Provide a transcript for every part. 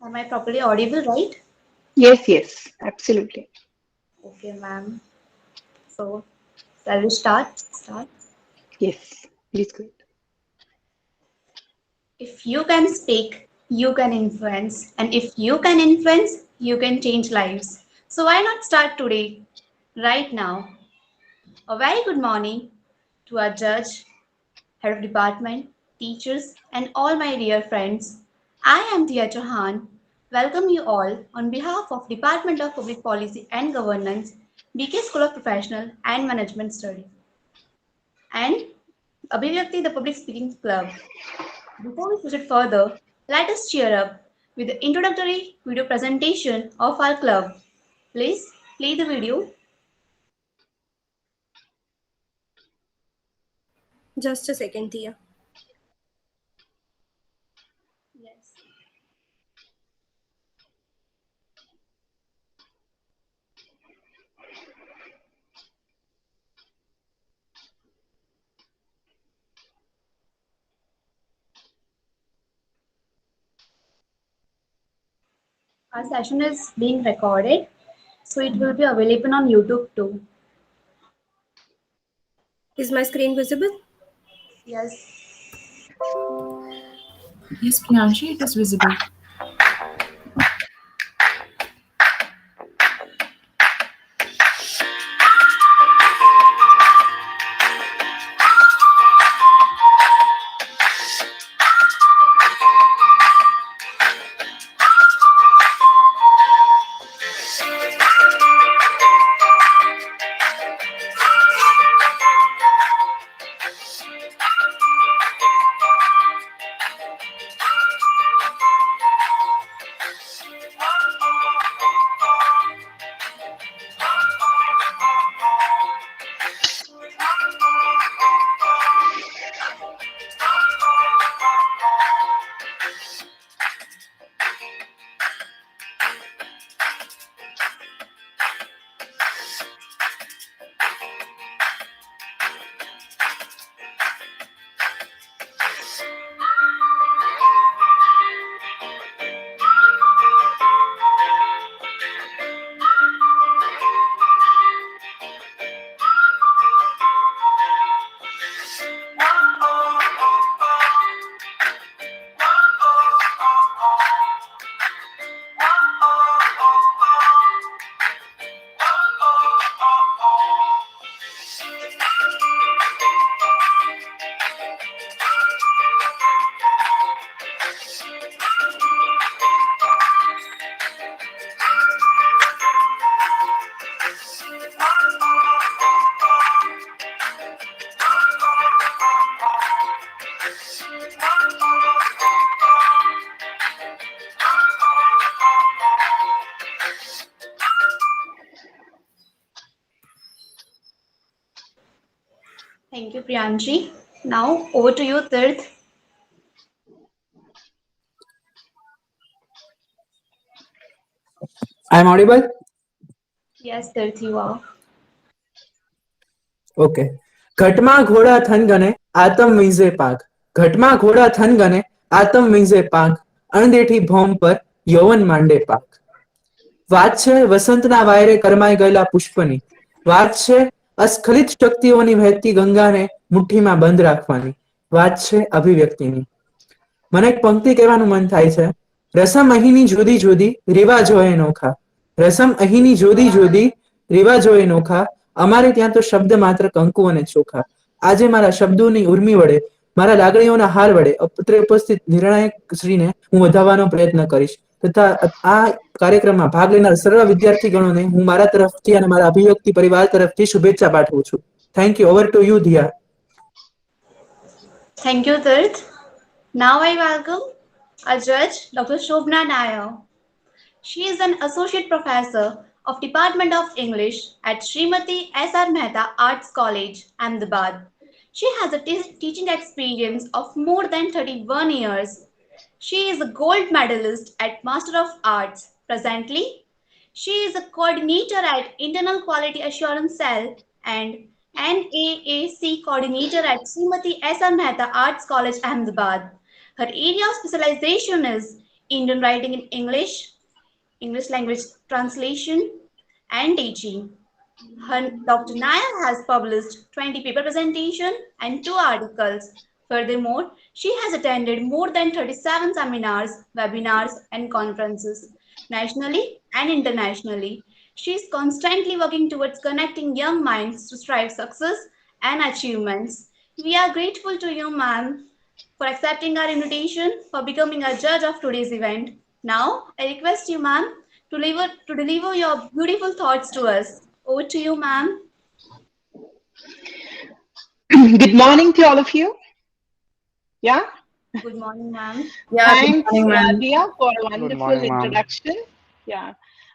Am I properly audible, right? Yes, yes, absolutely. Okay, ma'am. So, shall we start? Start. Yes, please go ahead. If you can speak, you can influence. And if you can influence, you can change lives. So, why not start today, right now? A very good morning to our judge, head of department, teachers, and all my dear friends. I am Dia Chauhan. Welcome you all on behalf of Department of Public Policy and Governance, BK School of Professional and Management Studies, and Abhivyakti, the Public Speaking Club. Before we proceed further, let us cheer up with the introductory video presentation of our club. Please play the video. Just a second, Tia. Yes. Our session is being recorded, so it will be available on YouTube too. Is my screen visible? Yes. Yes, Priyanshi, it is visible. Thank you, Priyanshi. Now over to you, Tirth. I'm audible? Yes, Tirth, you are. Okay. ઘટમાં ઘોડા થનગને આતમ વીંઝે પાક ઘટમાં ઘોડા થનગને આતમ વીંઝે પાક અણદેઠી ભોમ પર યૌવન માંડે પાક વાત છે વસંતના વાયરે કરમાઈ ગયેલા પુષ્પની વાત છે અસ્ખલિત શક્તિઓની વહેતી ગંગાને મુઠ્ઠીમાં બંધ રાખવાની વાત છે અભિવ્યક્તિની મને એક પંક્તિ કહેવાનું મન થાય છે રસમ અહીંની જુદી જુદી રિવાજોએ નોખા રસમ અહીંની જુદી જુદી રિવાજોએ નોખા અમારે ત્યાં તો શબ્દ માત્ર કંકુ અને ચોખા આજે મારા શબ્દોની ઉર્મી વડે મારા લાગણીઓના હાર વડે અત્રે ઉપસ્થિત નિર્ણાયક શ્રીને હું વધાવવાનો પ્રયત્ન કરીશ તથા આ કાર્યક્રમમાં ભાગ લેનાર સર્વ વિદ્યાર્થીગણોને હું મારા તરફથી અને મારા અભિવ્યક્તિ પરિવાર તરફથી શુભેચ્છા પાઠવું છું. Thank you. Over to you, Dhiya. Thank you, Tirth. Now I welcome our judge, Dr. Shobna Nair. She is an associate professor of Department of English at Srimati S.R. Mehta Arts College, Ahmedabad. She has a teaching experience of more than 31 years. She is a gold medalist at Master of Arts. Presently, she is a coordinator at Internal Quality Assurance Cell and NAAC coordinator at Srimati S.R. Mehta Arts College, Ahmedabad. Her area of specialization is Indian writing in English, English language translation, and teaching. Dr. Nair has published 20 paper presentations and 2 articles. Furthermore, she has attended more than 37 seminars, webinars, and conferences, nationally and internationally. She is constantly working towards connecting young minds to strive success and achievements. We are grateful to you, ma'am, for accepting our invitation for becoming a judge of today's event. Now, I request you, ma'am, to deliver your beautiful thoughts to us. Over to you, ma'am. Good morning to all of you. Yeah, Good morning, ma'am. Yeah, good thanks, morning, ma'am. Dia, for a Good wonderful morning, ma'am. introduction. Yeah,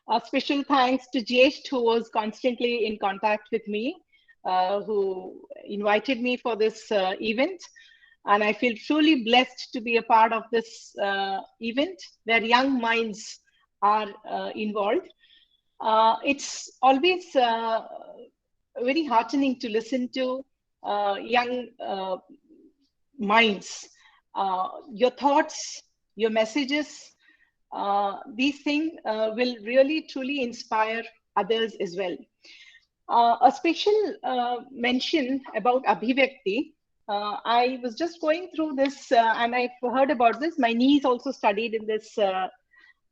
a special thanks to Jesh, who was constantly in contact with me, who invited me for this event. And I feel truly blessed to be a part of this event where young minds are involved. It's always very heartening to listen to young minds. Your thoughts, your messages, these things will really truly inspire others as well. A special mention about Abhivyakti. I was just going through this and I've heard about this. My niece also studied in this,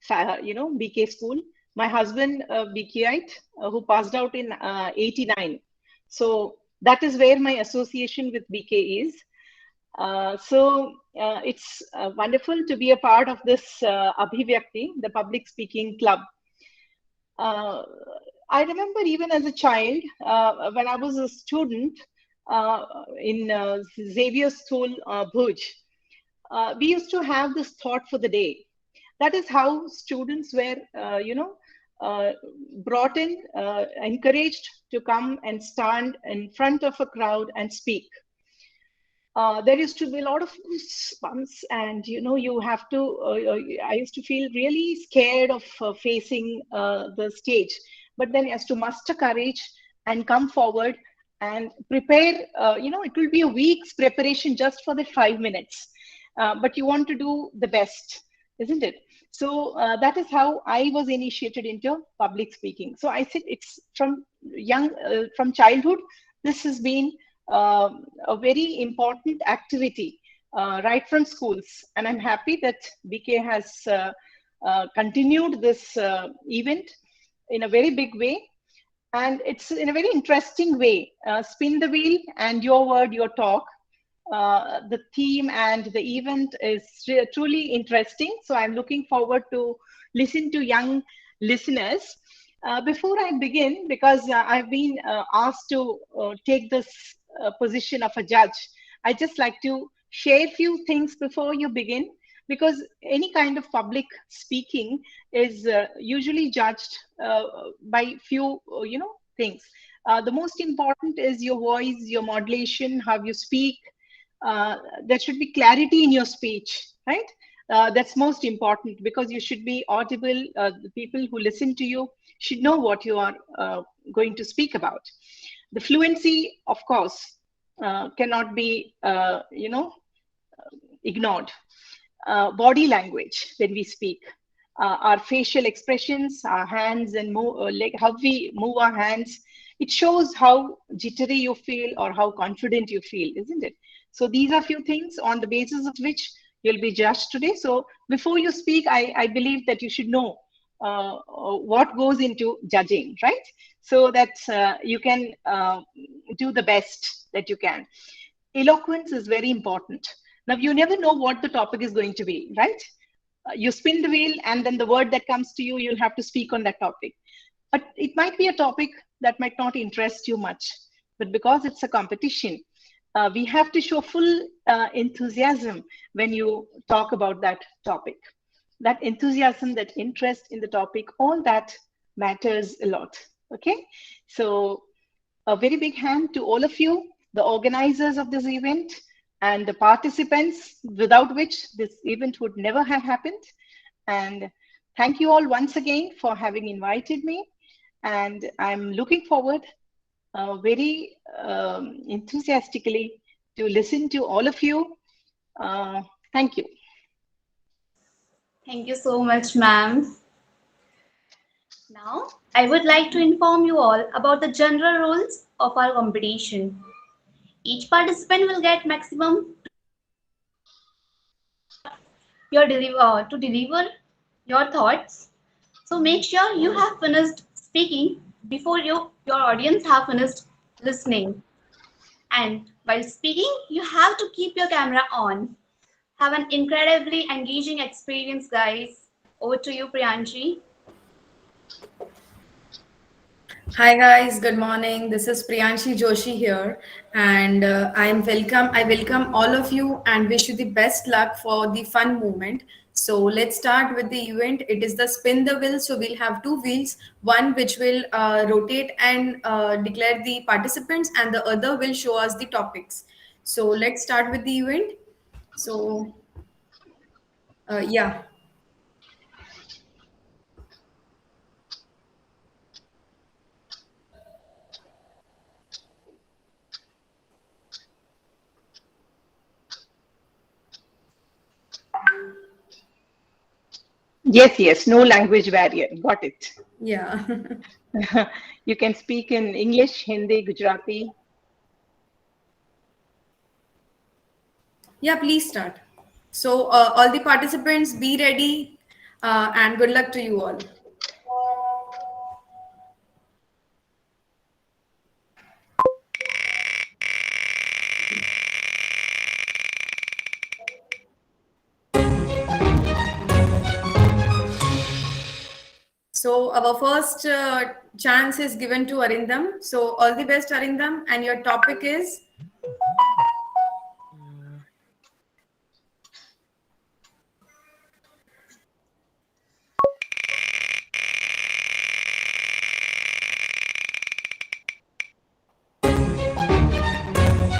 BK school. My husband, BKite, who passed out in 89. So that is where my association with BK is. It's wonderful to be a part of this Abhivyakti, the public speaking club. I remember even as a child, when I was a student in Xavier School, Bhuj, we used to have this thought for the day. That is how students were, brought in, encouraged to come and stand in front of a crowd and speak. There used to be a lot of goosebumps, and you have to. I used to feel really scared of facing the stage, but then as to muster courage and come forward and prepare. It will be a week's preparation just for the 5 minutes, but you want to do the best, isn't it? So that is how I was initiated into public speaking. So I think it's from from childhood. This has been a very important activity right from schools, and I'm happy that BK has continued this event in a very big way, and it's in a very interesting way. Spin the wheel and your word, your talk. The theme and the event is truly interesting, so I'm looking forward to listen to young listeners. Before I begin, because I've been asked to take this position of a judge, I just like to share few things before you begin, because any kind of public speaking is usually judged by few things. The most important is your voice, your modulation, how you speak. There should be clarity in your speech, right? That's most important, because you should be audible. The people who listen to you should know what you are going to speak about. The fluency, of course, cannot be ignored. Body language when we speak, our facial expressions, our hands, and like how we move our hands, it shows how jittery you feel or how confident you feel, isn't it? So these are few things on the basis of which you'll be judged today. So before you speak, I believe that you should know what goes into judging, right? So that you can do the best that you can. Eloquence is very important. Now, you never know what the topic is going to be, right? You spin the wheel, and then the word that comes to you, you'll have to speak on that topic. But it might be a topic that might not interest you much. But because it's a competition, we have to show full enthusiasm when you talk about that topic. That enthusiasm, that interest in the topic, all that matters a lot. Okay, so a very big hand to all of you, the organizers of this event, and the participants, without which this event would never have happened. And thank you all once again for having invited me. And I'm looking forward very enthusiastically to listen to all of you. Thank you. Thank you so much, ma'am. Now, I would like to inform you all about the general rules of our competition. Each participant will get maximum to deliver your thoughts. So make sure you have finished speaking before your audience have finished listening. And while speaking, you have to keep your camera on. Have an incredibly engaging experience, guys. Over to you, Priyanshi. Hi guys, good morning. This is Priyanshi Joshi here, and I welcome all of you and wish you the best luck for the fun moment. So let's start with the event. It is the spin the wheel. So we'll have two wheels, one which will rotate and declare the participants, and the other will show us the topics. So let's start with the event. So yeah. Yes, no language barrier. Got it. Yeah. You can speak in English, Hindi, Gujarati. Yeah, please start. So, all the participants, be ready, and good luck to you all. So, our first chance is given to Arindam. So, all the best, Arindam, and your topic is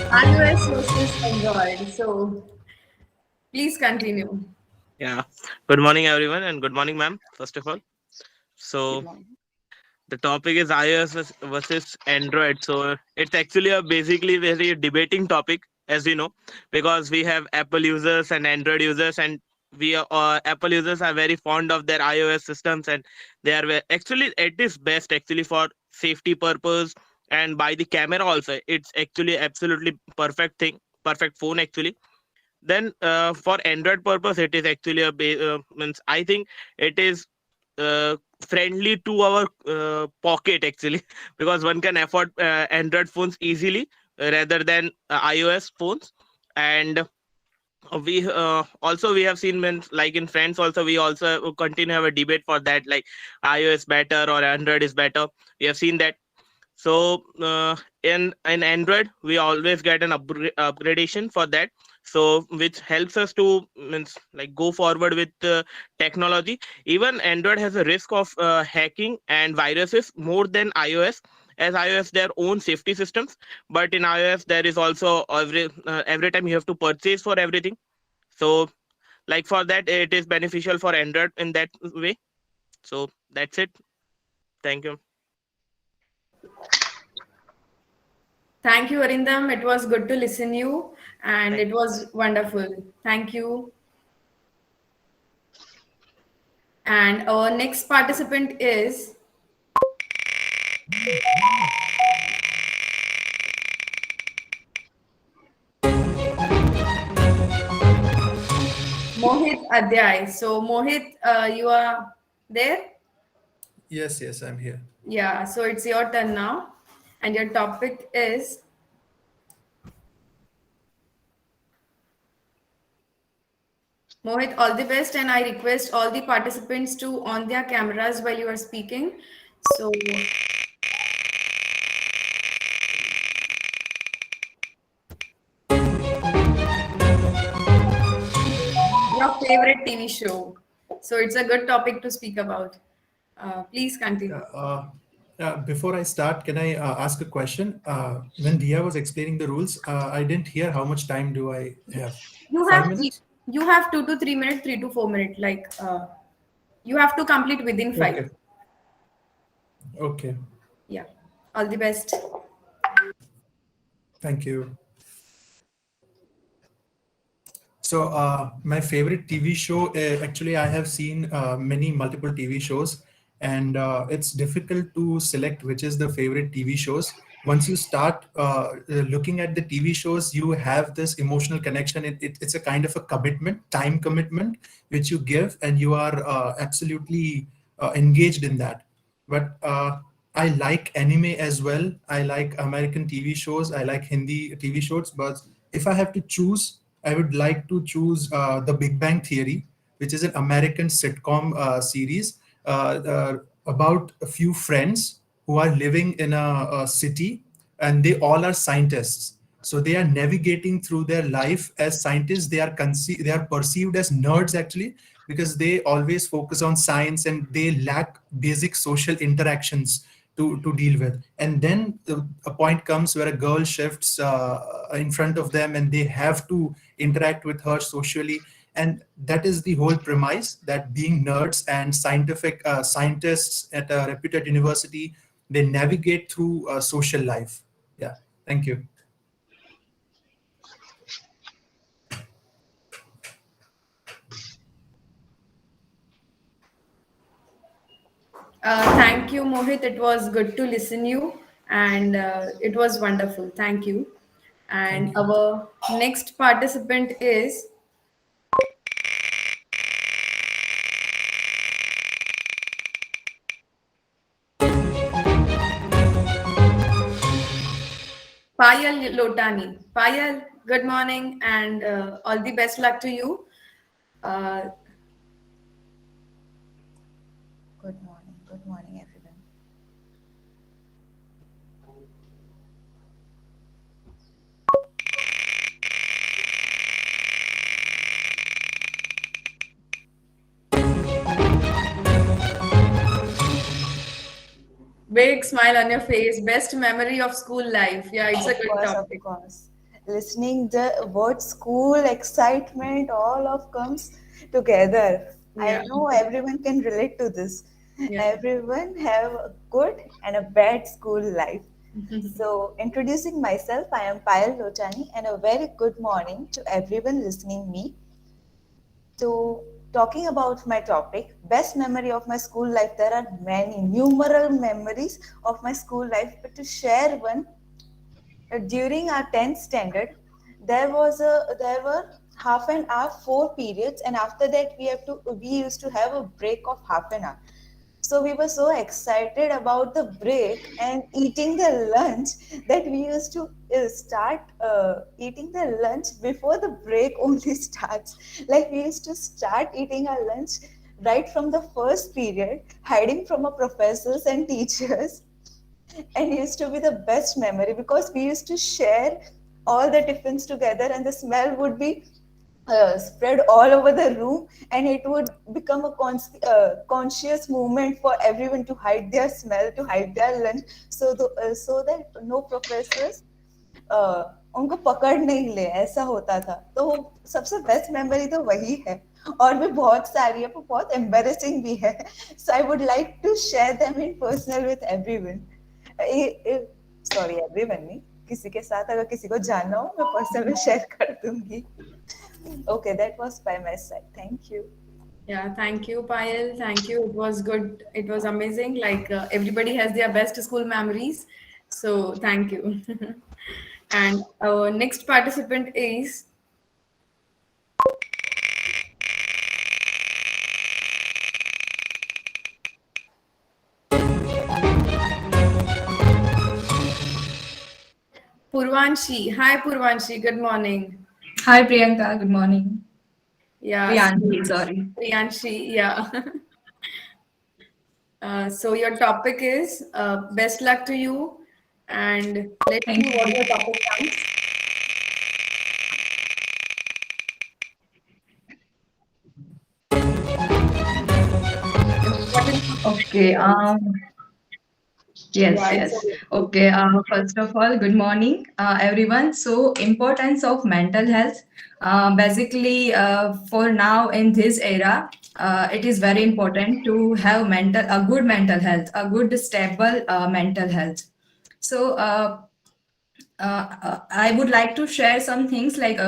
iOS versus Android. So, please continue. Yeah. Good morning, everyone, and good morning, ma'am. First of all, Good so morning. the topic is iOS versus Android. So it's actually a basically very debating topic, as we know, because we have Apple users and Android users, and we are Apple users are very fond of their iOS systems, and they are actually it is best actually for safety purpose and by the camera also. It's actually absolutely perfect thing, perfect phone actually. Then for Android purpose it is actually means I think it is friendly to our pocket actually because one can afford Android phones easily rather than iOS phones. And we also we have seen when like in friends also we also continue have a debate for that, like iOS better or Android is better. We have seen that. So in Android we always get an upgradation for that, so which helps us to means like go forward with technology. Even Android has a risk of hacking and viruses more than iOS, as iOS their own safety systems, but in iOS there is also every time you have to purchase for everything. So like for that it is beneficial for Android in that way. So that's it. Thank you. Thank you, Arindam. It was good to listen you, and Thank it was wonderful. Thank you. And our next participant is Mohit Adyay. So, Mohit, you are there? Yes, I'm here. Yeah, so it's your turn now. And your topic is Mohit, all the best. And I request all the participants to on their cameras while you are speaking. So, your favorite TV show. So, it's a good topic to speak about. Please Yeah, continue. before I start, can I ask a question? When Dia was explaining the rules, I didn't hear how much time do I have? You Five have minutes? you have 2 to 3 minutes, 3 to 4 minutes. Like you have to complete within five. Okay. Okay. Yeah. All the best. Thank you. So my favorite TV show, actually, I have seen many multiple TV shows, and it's difficult to select which is the favorite TV shows. Once you start looking at the TV shows, you have this emotional connection. It's a kind of a commitment, time commitment, which you give, and you are absolutely engaged in that. But I like anime as well. I like American TV shows. I like Hindi TV shows. But if I have to choose, I would like to choose The Big Bang Theory, which is an American sitcom series about a few friends who are living in a city, and they all are scientists. So they are navigating through their life as scientists. They are perceived as nerds actually, because they always focus on science and they lack basic social interactions to deal with. And then a point comes where a girl shifts in front of them and they have to interact with her socially. And that is the whole premise, that being nerds and scientific scientists at a reputed university, they navigate through social life. Yeah, thank you. Thank you, Mohit. It was good to listen you, and it was wonderful. Thank you. And Thank you. our next participant is Payal Lotani. Payal, good morning, and all the best luck to you. Uh, Good morning, everyone. Big smile on your face. Best memory of school life. Yeah, it's a Of good course, topic. of course. Listening the word school, excitement, all of comes together. I Yeah. know everyone can relate to this. Yeah. Everyone have a good and a bad school life. So, introducing myself, I am Payal Lotani, and a very good morning to everyone listening me. So, talking about my topic, best memory of my school life, there are many, numerous memories of my school life, but to share one, during our 10th standard, there were half an hour, four periods, and after that we used to have a break of half an hour. So we were so excited about the break and eating the lunch that we used to start eating the lunch before the break only starts. Like we used to start eating our lunch right from the first period, hiding from our professors and teachers, and it used to be the best memory because we used to share all the tiffins together and the smell would be spread all over the room, and it would become a conscious movement for everyone to hide their smell, to hide their lunch, so that no professors उनको पकड़ नहीं ले, ऐसा होता था. तो सबसे best memory तो वही है, और भी बहुत सारी है, बहुत एम्बैरेसिंग भी है. So I would like to share them in personal with everyone. Sorry everyone नहीं, किसी के साथ अगर किसी को जानना हो मैं पर्सनल में शेयर कर दूंगी. Okay, that was by my side. Thank you. Yeah, thank you, Payal. Thank you. It was good. It was amazing. Like everybody has their best school memories. So thank you. And our next participant is Purvanshi. Hi, Purvanshi. Good morning. Hi Priyanka, good morning. Yeah. Priyanshi, sorry. Priyanshi, yeah. So your topic is best luck to you, and let's Thank see what your topic comes. What is Okay, yes, yeah, yes. Okay, first of all, good morning, everyone. So, importance of mental health. Basically, for now in this era, it is very important to have a good mental health, a good stable mental health. So, I would like to share some things like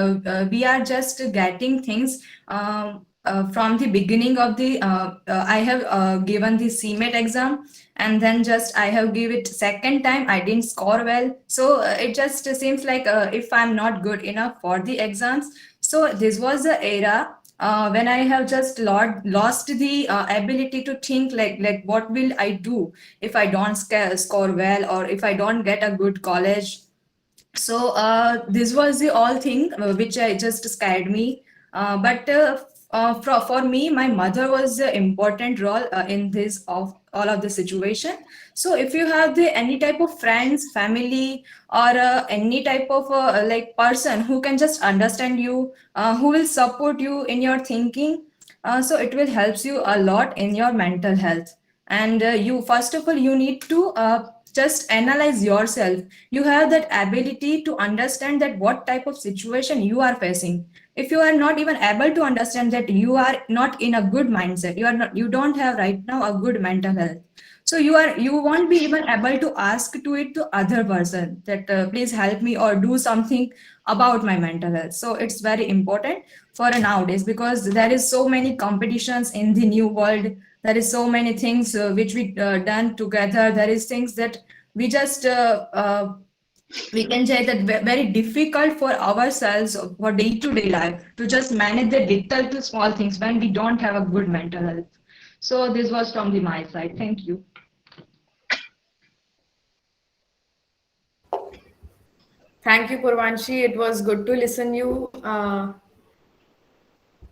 we are just getting things from the beginning of the I have given the CMET exam, and then just I have give it second time. I didn't score well, so it just seems like if I'm not good enough for the exams. So this was the era when I have just lost the ability to think like what will I do if I don't score well, or if I don't get a good college. So this was the all thing which I just scared me. For me, my mother was the important role in this of all of the situation. So if you have the any type of friends, family, or any type of like person who can just understand you, who will support you in your thinking, so it will helps you a lot in your mental health. And you first of all you need to just analyze yourself. You have that ability to understand that what type of situation you are facing. If you are not even able to understand that you are not in a good mindset, you don't have right now a good mental health, so you won't be even able to ask to it to other person that please help me or do something about my mental health. So it's very important for nowadays, because there is so many competitions in the new world. There is so many things which we done together. There is things that we just we can say that very difficult for ourselves for day to day life to just manage the little to small things when we don't have a good mental health. So this was from the my side. Thank you. Thank you, Purvanshi. It was good to listen you.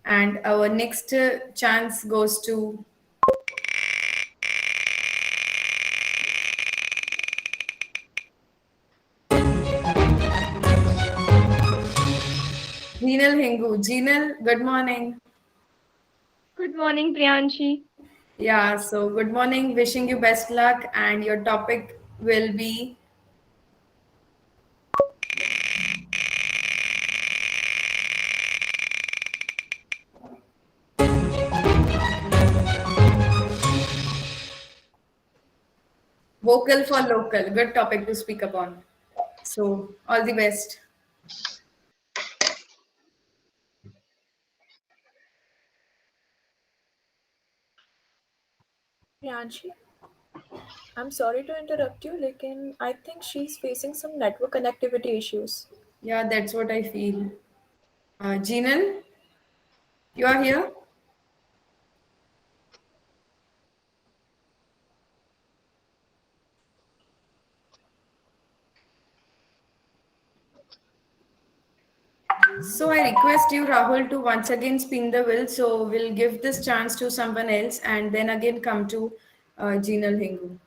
And our next chance goes to Jinal Hingu. Jinal, good morning. Good morning, Priyanshi. Yeah, so good morning. Wishing you best luck, and your topic will be vocal for local. Good topic to speak upon. So, all the best. Priyanshi, I'm sorry to interrupt you, लेकिन I think she's facing some network connectivity issues. Yeah, that's what I feel. Jinal, you are here? So I request you, Rahul, to once again spin the wheel. So we'll give this chance to someone else and then again come to Jinal Hingu.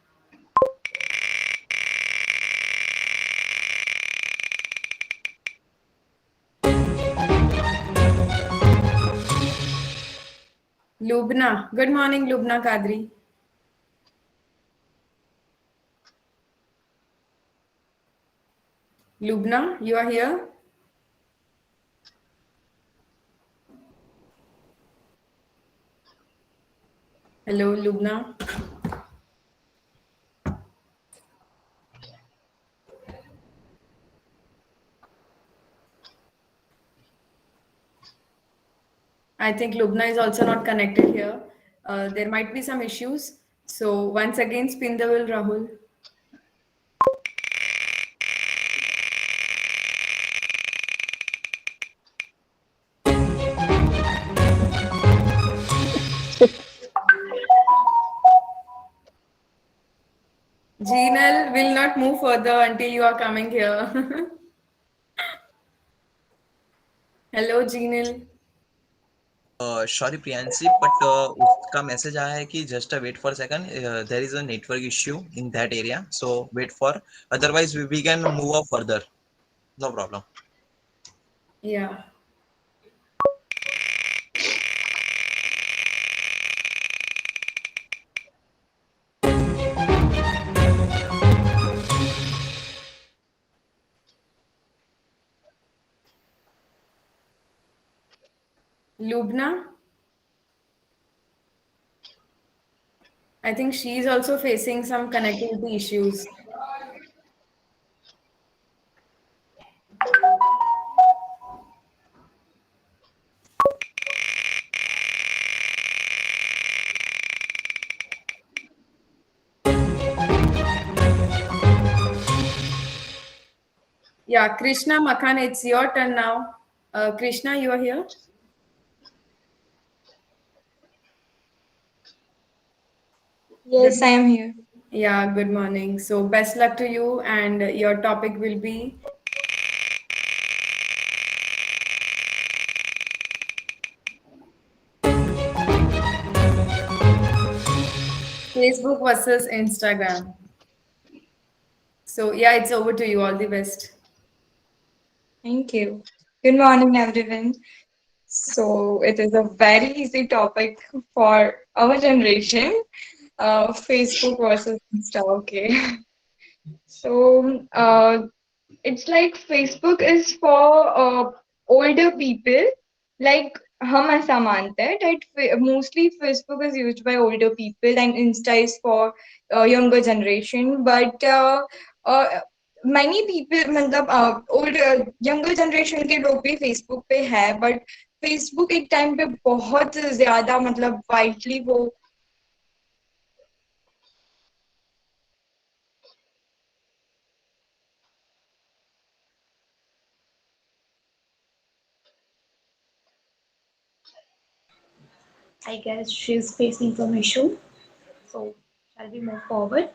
Lubna. Good morning, Lubna Kadri. Lubna, you are here? Hello, Lubna. I think Lubna is also not connected here. There might be some issues. So once again, spin the wheel, Rahul. Jinal will not move further until you are coming here. Hello, Jinal. Sorry Priyanshi but उसका message आया है कि just wait for second there is a network issue in that area so wait for otherwise we can move up further no problem Yeah. Lubna, I think she is also facing some connectivity issues. Yeah, Krishna Makhan, it's your turn now. Krishna, you are here? Yes, I am here. Yeah, good morning. So best luck to you, and your topic will be Facebook versus Instagram. So yeah, it's over to you. All the best. Thank you. Good morning, everyone. So it is a very easy topic for our generation. Facebook versus Insta. Okay. So it's like Facebook is for older people. Like हम ऐसा मानते हैं that mostly Facebook is used by older people and Insta is for younger generation. But many people मतलब older younger generation के लोग भी Facebook पे है. But Facebook एक टाइम पे बहुत ज्यादा मतलब widely वो I guess she's facing some issue. So, shall we move forward?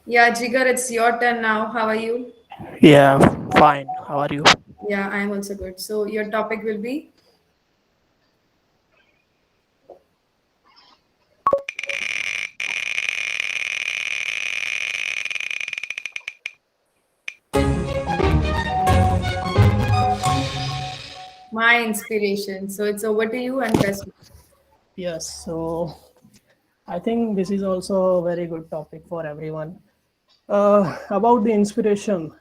Yeah, Jigar, it's your turn now. How are you? Yeah, fine. How are you? Yeah, I'm also good. So your topic will be my inspiration. So it's over to you and best. Yes, so I think this is also a very good topic for everyone. About the inspiration,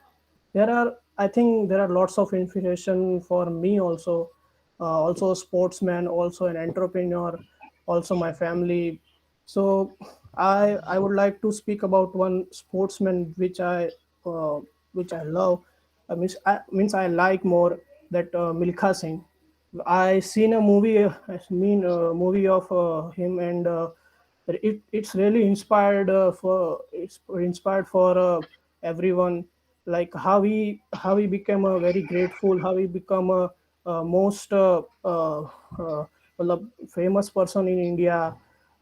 I think there are lots of inspiration for me also. Also a sportsman, also an entrepreneur, also my family. So I would like to speak about one sportsman uh, which I love. I like more that Milkha Singh. I seen a movie, movie of him, and it's really inspired for everyone. Like how he became a very grateful, how he become a most well, famous person in India.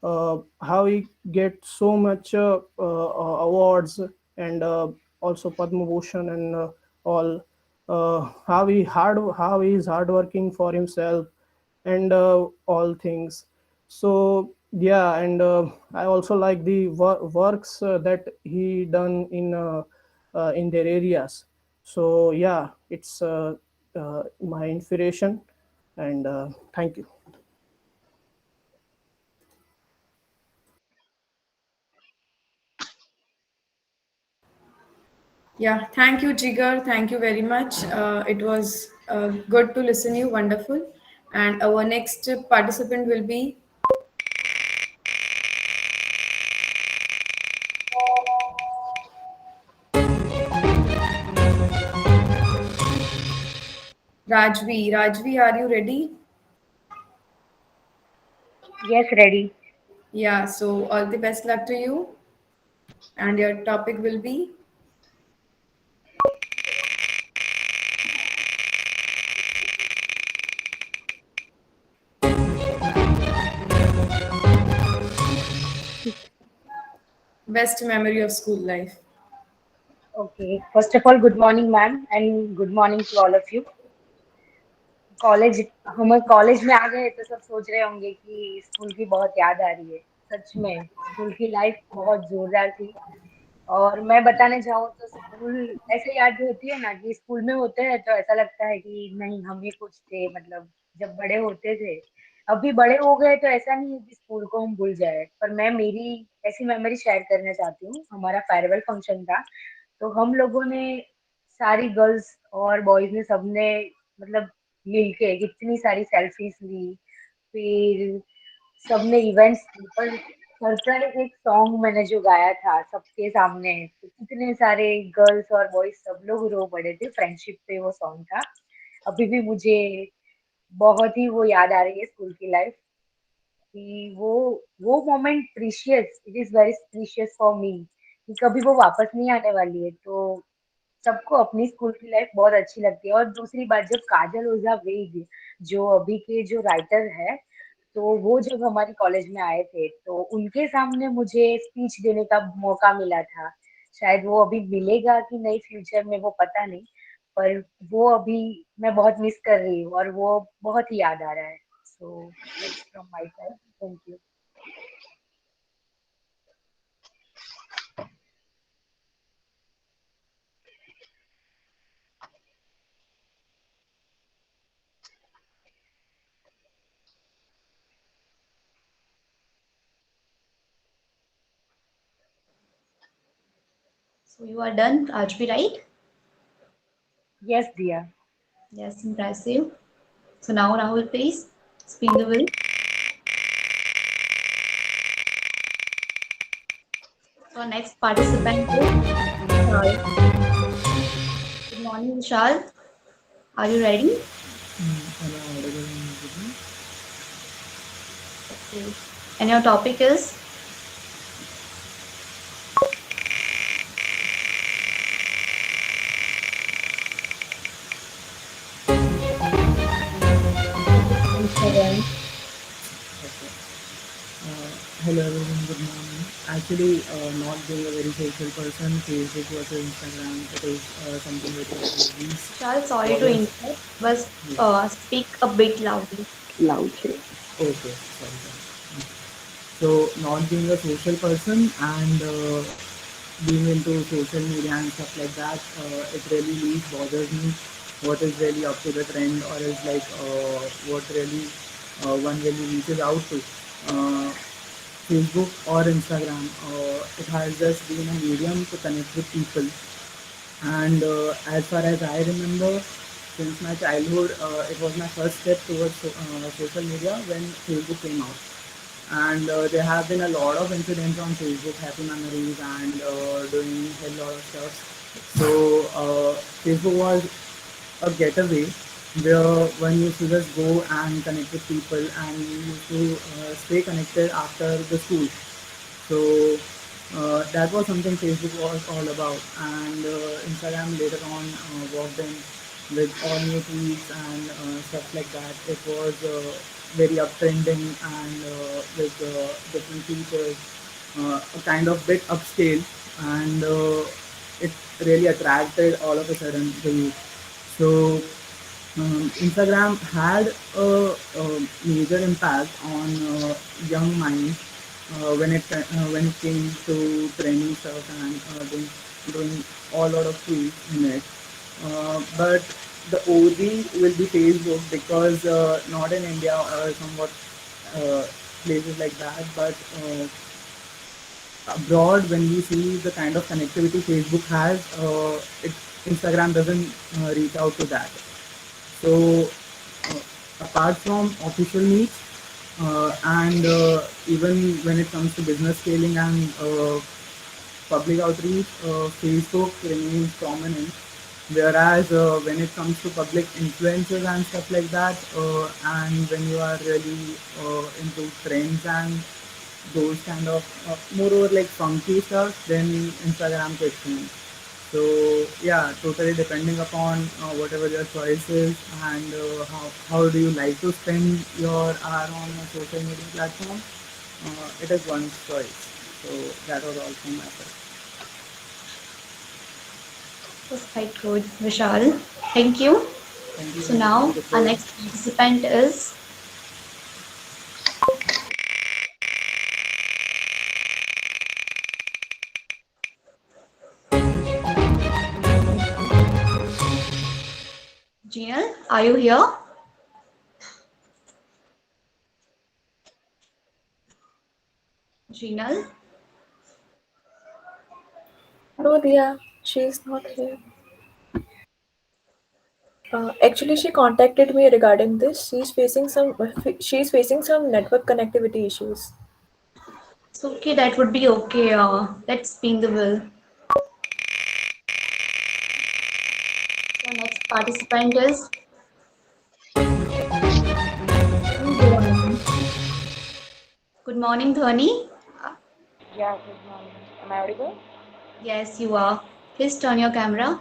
How he get so much awards and also Padma Bhushan and all. How he is hardworking for himself and all things. So yeah, and I also like the works that he done in their areas. So yeah, it's my inspiration, and thank you. Yeah, thank you, Jigar. Thank you very much. It was good to listen you. Wonderful. And our next participant will be Rajvi. Rajvi, are you ready? Yes, ready. Yeah, so all the best luck to you. And your topic will be best memory of school life. Okay. First of all, good morning, ma'am, and good morning to all of you. College हम college में आ गए तो सब सोच रहे होंगे कि school की बहुत याद आ रही है। सच में स्कूल की लाइफ बहुत जोरदार थी। और मैं बताने चाहूँ तो स्कूल ऐसे याद होती है ना कि स्कूल में होते हैं तो ऐसा लगता है कि नहीं हम भी कुछ थे, मतलब जब बड़े होते थे। अभी बड़े हो गए तो ऐसा नहीं है कि स्कूल को हम भूल जाए, पर मैं मेरी ऐसी मेमोरी शेयर करना चाहती हूँ। हमारा फेयरवेल फंक्शन था, तो हम लोगों ने सारी गर्ल्स और बॉयज ने सबने मतलब मिलके कितनी सारी सेल्फीज ली। फिर सबने इवेंट्स पर सरप्राइज एक सॉन्ग मैंने जो गाया था सबके सामने, तो कितने सारे गर्ल्स और बॉयज सब लोग रो पड़े थे। फ्रेंडशिप पे वो सॉन्ग था। अभी भी मुझे बहुत ही वो याद आ रही है स्कूल की लाइफ, कि वो moment precious, it is very precious for me, कि कभी वो वापस नहीं आने वाली है। तो सबको अपनी स्कूल की लाइफ बहुत अच्छी लगती है। और दूसरी बात, जब काजल ओझा वेद, जो अभी के जो राइटर है, तो वो जब हमारे कॉलेज में आए थे तो उनके सामने मुझे स्पीच देने का मौका मिला था। शायद वो अभी मिलेगा कि नहीं फ्यूचर में, वो पता नहीं, पर वो अभी मैं बहुत मिस कर रही हूँ और वो बहुत ही याद आ रहा है। So that's from my side. Thank you. So you are done, Rajvi, right? Yes, dear. Yes, impressive. So now Rahul, please spin the wheel. So next participant is Vishal. Good morning, Vishal. Are you ready? Am I audible and everything? Okay. And your topic is? Instagram. Okay. Hello everyone, good morning. Actually, not being a very social person, Facebook versus Instagram, it is something very very Vishal, sorry to interrupt, but speak a bit loudly. loud here. Okay, sorry. So, not being a social person and being into social media and stuff like that, it really bothers me. What is really up to the trend, or is like what really one really reaches out to. Facebook or Instagram, it has just been a medium to connect with people. And as far as I remember, since my childhood, it was my first step towards social media when Facebook came out. And there have been a lot of incidents on Facebook, happy memories, and doing a lot of stuff. So Facebook was a getaway where one used to just go and connect with people, and used to stay connected after the school. So that was something Facebook was all about. And Instagram later on walked in with all new tweets and stuff like that. It was very uptrending and with different features, a kind of bit upscale, and it really attracted all of a sudden the youth. So Instagram had a major impact on young minds when it came to training stuff and doing all lot of tweets in it. But the OG will be Facebook, because not in India or somewhat places like that, but abroad, when we see the kind of connectivity Facebook has, Instagram doesn't reach out to that. So apart from official needs, and even when it comes to business scaling and public outreach, Facebook remains prominent. Whereas when it comes to public influences and stuff like that, and when you are really into trends and those kind of more or like funky stuff, then Instagram takes me. So yeah, totally depending upon whatever your choice is, and how do you like to spend your hour on a social media platform. It is one's choice. So that was all from my side. Was quite good, Vishal. Thank you. Thank you. So now our next participant is Jinal. Are you here? Jinal? No, Dia, she's not here. Actually, she contacted me regarding this. She's facing some network connectivity issues. So, okay, that would be okay. Let's spin the wheel. So, next participant is. Good morning, Dhani. Yeah, good morning. Am I audible? Yes, you are. Please turn your camera.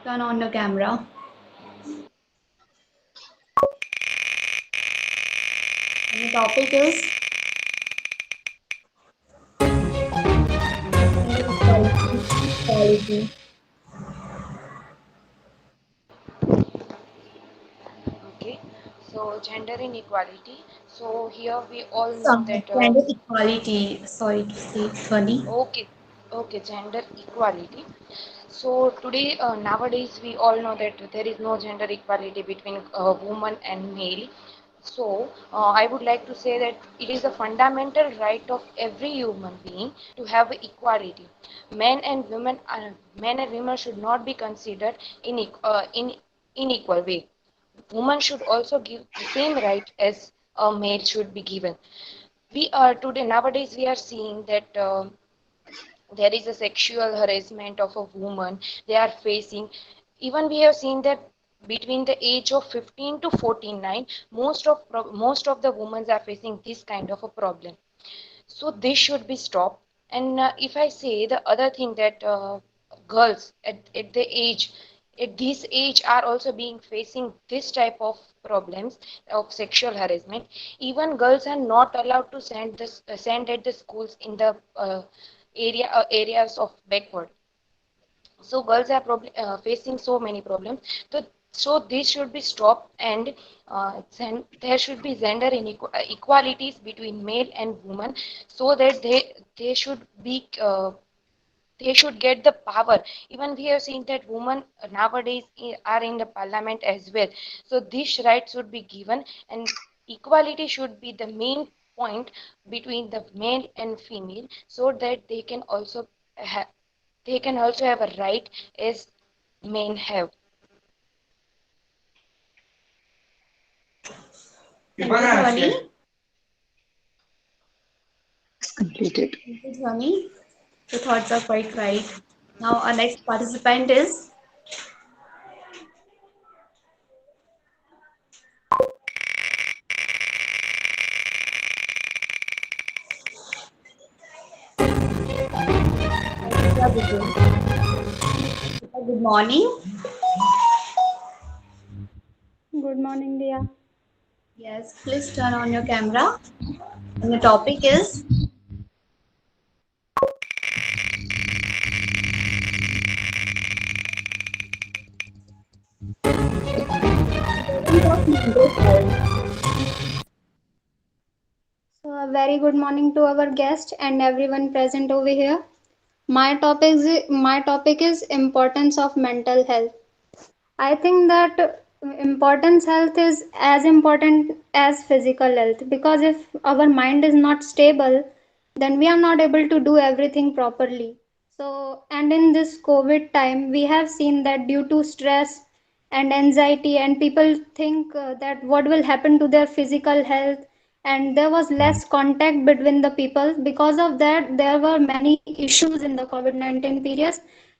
Turn on the camera. And the topic is equality. Okay, so gender inequality. So here we all know Sorry, that. gender equality. Sorry to say, Dhani. Okay, okay, gender equality. So today, nowadays, we all know that there is no gender equality between woman and male. So I would like to say that it is a fundamental right of every human being to have equality. Men and women should not be considered in unequal way. Women should also give the same right as a male should be given. We are today nowadays we are seeing that. There is a sexual harassment of a woman they are facing. Even we have seen that between the age of 15 to 49, most of the women are facing this kind of a problem. So this should be stopped. And if I say the other thing that girls at the age at this age are also being facing this type of problems of sexual harassment. Even girls are not allowed to send at the schools in the areas of backward. So girls are facing so many problems. So this should be stopped, and there should be gender equalities between male and woman, so that they should be they should get the power. Even we have seen that women nowadays are in the parliament as well. So this right should be given, and equality should be the main point between the male and female, so that ha- they can also have a right as men have. Thank you, Dhani. It's completed. Thank you, Dhani. Your thoughts are quite right. Now, our next participant is. Good morning. Good morning, Dia. Yes, please turn on your camera. And the topic is. So, a very good morning to our guest and everyone present over here. My topic is importance of mental health. I think that importance health is as important as physical health, because if our mind is not stable, then we are not able to do everything properly. So, and in this COVID time, we have seen that due to stress and anxiety, and people think that what will happen to their physical health, and there was less contact between the people. Because of that, there were many issues in the COVID-19 period,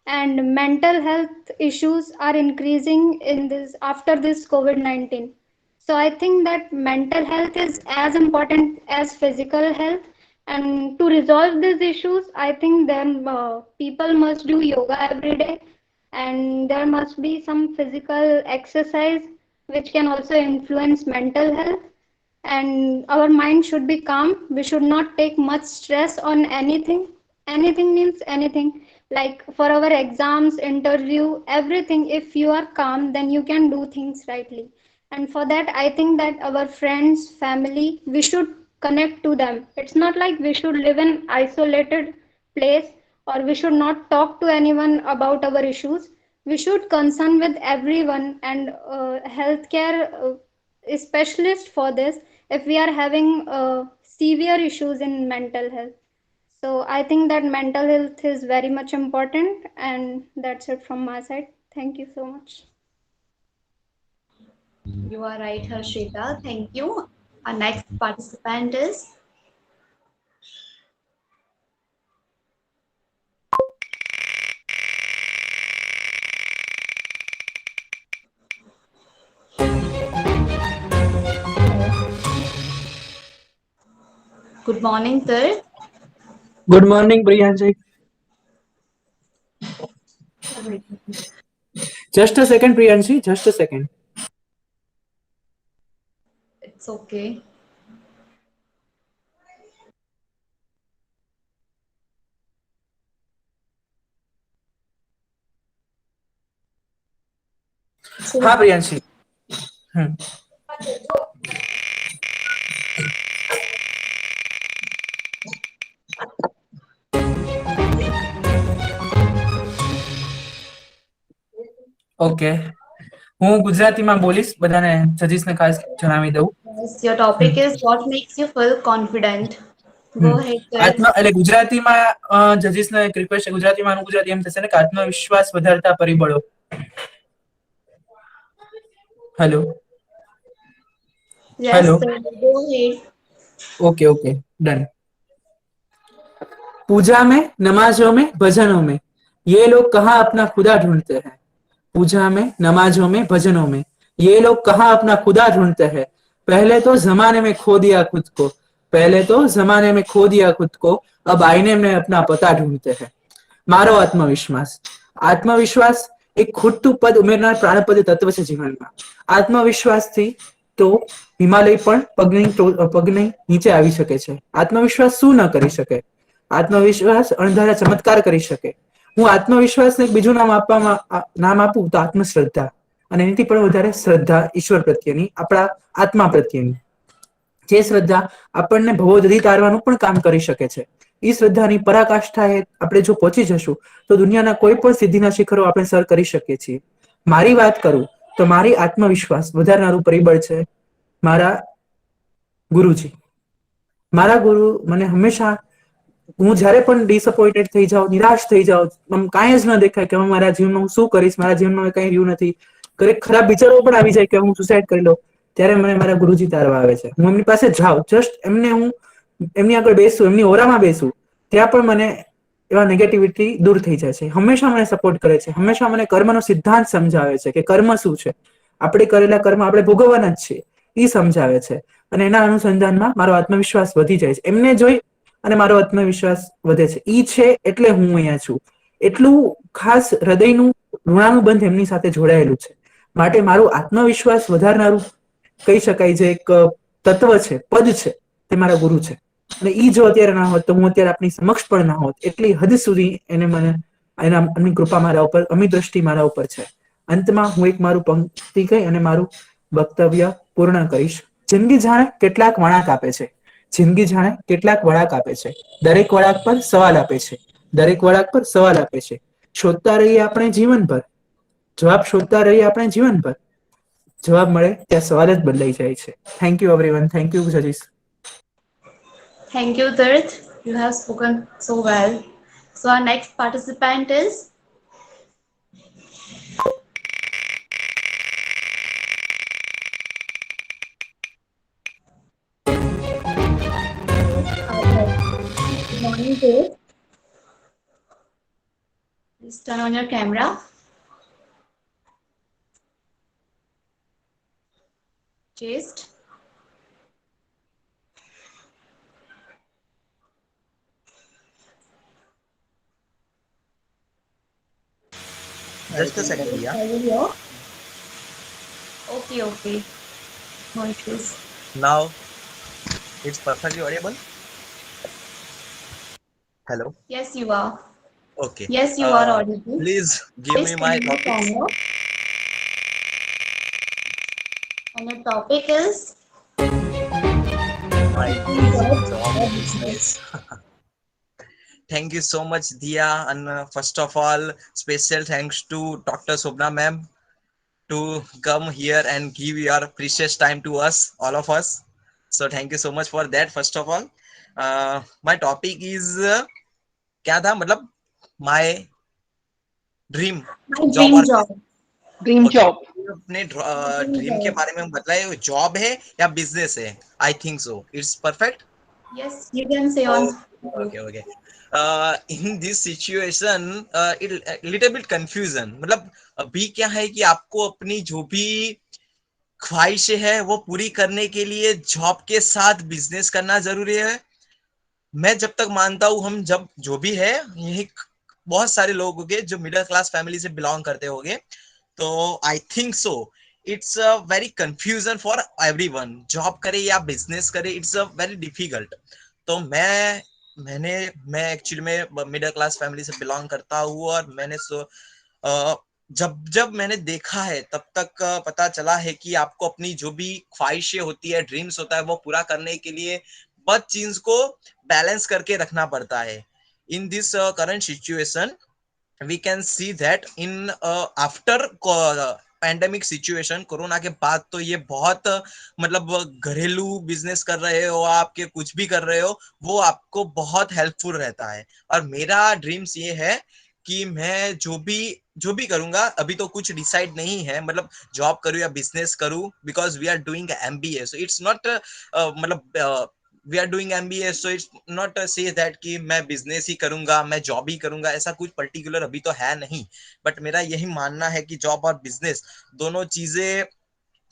and mental health issues are increasing in this after this COVID-19. So I think that mental health is as important as physical health. And to resolve these issues, I think then people must do yoga every day, and there must be some physical exercise which can also influence mental health. And our mind should be calm. We should not take much stress on anything. Anything means anything, like for our exams, interview, everything. If you are calm, then you can do things rightly. And for that, I think that our friends, family, we should connect to them. It's not like we should live in isolated place, or we should not talk to anyone about our issues. We should concern with everyone, and healthcare specialist for this if we are having severe issues in mental health. So I think that mental health is very much important, and that's it from my side. Thank you so much. You are right, Harshita. Thank you. Our next participant is. Good morning, sir. Good morning, Priyanshi. Just a second, Priyanshi. Just a second. It's okay. हाँ Priyanshi. Okay, હું ગુજરાતીમાં બોલીશ, બધાને જજીસને ખાસ જણાવી દઉં. Yes, your topic is what makes you feel confident. Go ahead, sir. એટલે ગુજરાતીમાં જજીસને એક રિક્વેસ્ટ છે, ગુજરાતીમાં ગુજરાતી એમ થશે ને કે આત્મવિશ્વાસ વધારતા પરિબળો. Hello. Yes, hello. sir. Go ahead. Okay okay done. पूजा में, नमाजों में, भजनों में ये लोग कहाँ अपना खुदा ढूंढते हैं. पूजा में, नमाजों में, भजनों में ये लोग कहाँ अपना खुदा ढूंढते हैं. पहले तो जमाने में खो दिया खुद को, पहले तो जमाने में खो दिया खुद को, अब आईने में अपना पता ढूंढते हैं. મારો આત્મવિશ્વાસ. આત્મવિશ્વાસ એક ખૂટતું પદ ઉમેરનાર પ્રાણપદ તત્વ છે જીવનમાં. આત્મવિશ્વાસથી તો હિમાલય પણ પગની નીચે આવી શકે છે. આત્મવિશ્વાસ શું ન કરી શકે? આત્મવિશ્વાસ અણધારા ચમત્કાર કરી શકે. હું આત્મવિશ્વાસને બીજું નામ આપું તો આત્મશ્રદ્ધા, અને એનાથી પણ વધારે શ્રદ્ધા ઈશ્વર પ્રત્યેની, આપણા આત્મા પ્રત્યેની. જે શ્રદ્ધા આપણને ભવોદધી તારવાનું પણ કામ કરી શકે છે. એ શ્રદ્ધાની પરાકાષ્ઠાએ આપણે જો પહોંચી જશું તો દુનિયાના કોઈ પણ સિદ્ધિના શિખરો આપણે સર કરી શકીએ છીએ. મારી વાત કરું તો મારી આત્મવિશ્વાસ વધારનારું પરિબળ છે મારા ગુરુજી. મારા ગુરુ મને હંમેશા, હું જ્યારે પણ ડિસઅપોઇન્ટેડ થઈ જાઉં, નિરાશ થઈ જાઉં, કાંઈ જ ન દેખાય કે મારા જીવનમાં હું શું કરીશ, મારા જીવનમાં કંઈ રહ્યું નથી, ખરાબ વિચારો પણ આવી જાય કે હું સુસાઇડ કરી લઉં, ત્યારે મને મારા ગુરુજી તારવા આવે છે. હું એમની પાસે જાઉં, જસ્ટ હું એમની આગળ બેસું, એમની ઓરામાં બેસું, ત્યાં પણ મને એવા નેગેટિવિટી દૂર થઈ જાય છે. હંમેશા મને સપોર્ટ કરે છે, હંમેશા મને કર્મનો સિદ્ધાંત સમજાવે છે કે કર્મ શું છે, આપણે કરેલા કર્મ આપણે ભોગવવાના જ છીએ, એ સમજાવે છે. અને એના અનુસંધાનમાં મારો આત્મવિશ્વાસ વધી જાય છે. એમને જોઈ અને મારો આત્મવિશ્વાસ વધે છે. ઈ છે એટલે હું અહીંયા છું. એટલું ખાસ હૃદયનું ઋણાનુબંધ એમની સાથે જોડાયેલું છે. માટે મારું આત્મવિશ્વાસ વધારનારું કહી શકાય જે એક તત્વ છે, પદ છે, તે મારા ગુરુ છે. અને ઈ જો અત્યારે ના હોત તો હું અત્યારે આપની સમક્ષ પણ ના હોત. એટલી હદ સુધી એમની કૃપા મારા ઉપર, અમી દ્રષ્ટિ મારા ઉપર છે. અંતમાં હું એક મારું પંક્તિ કહી અને મારું વક્તવ્ય પૂર્ણ કરીશ. જિંદગી જાણે કેટલાક વળાંક આપે છે, જિંદગી જાણે કેટલાક વળાંક આપે છે, દરેક વળાંક પર સવાલ આપે છે, દરેક વળાંક પર સવાલ આપે છે. શોધતા રહીએ આપણે જીવનભર, જવાબ શોધતા રહીએ આપણે જીવનભર, જવાબ મળે ત્યાં સવાલ જ બદલાઈ જાય છે. Thank you everyone. Thank you જજીસ. Thank you, Tirth. You have spoken so well. So our next participant is good morning, Tirth. Please turn on your camera. Just a second, Priya. Okay. No issues. Now it's perfectly audible. Hello. Yes, you are. Okay. Yes, you are audible. Please give me my topic. And the topic is My job business. Thank you so much, Dia. And first of all, special thanks to Dr. Sobna ma'am to come here and give your precious time to us, all of us. So thank you so much for that. First of all, my topic is क्या था मतलब my dream job. Dream job. अपने dream के बारे में बताए, job है या बिजनेस है? I think so. It's perfect. Yes, you can say on. Okay. In this situation, it little bit confusion. मतलब अभी क्या है कि आपको अपनी जो भी ख्वाहिशें है वो पूरी करने के लिए जॉब के साथ बिजनेस करना जरूरी है, मैं जब तक मानता हूँ हम जब जो भी है यही बहुत सारे लोग होंगे जो मिडिल क्लास फैमिली से बिलोंग करते होंगे, तो I think so it's a very confusion for everyone, job करे या बिजनेस करे, इट्स अ वेरी डिफिकल्ट। तो मैं एक्चुअली में मिडिल क्लास फैमिली से बिलोंग करता हूँ, और मैंने जब जब मैंने देखा है तब तक पता चला है कि आपको अपनी जो भी ख्वाहिशें होती है, ड्रीम्स होता है, वो पूरा करने के लिए बस चीज को बैलेंस करके रखना पड़ता है। In this current situation we can see that in after pandemic situation, corona के बाद तो ये बहुत मतलब घरेलू बिजनेस कर रहे हो आपके, कुछ भी कर रहे हो, वो आपको बहुत हेल्पफुल रहता है। और मेरा ड्रीम्स ये है कि मैं जो भी करूंगा, अभी तो कुछ डिसाइड नहीं है, मतलब जॉब करूं या बिजनेस करूं, because we are doing MBA, so it's not मतलब we are doing MBA, so it's not say that कि मैं बिजनेस ही करूंगा, मैं जॉब ही करूंगा, ऐसा कुछ पर्टिकुलर अभी तो है नहीं। बट मेरा यही मानना है कि जॉब और बिजनेस दोनों चीजें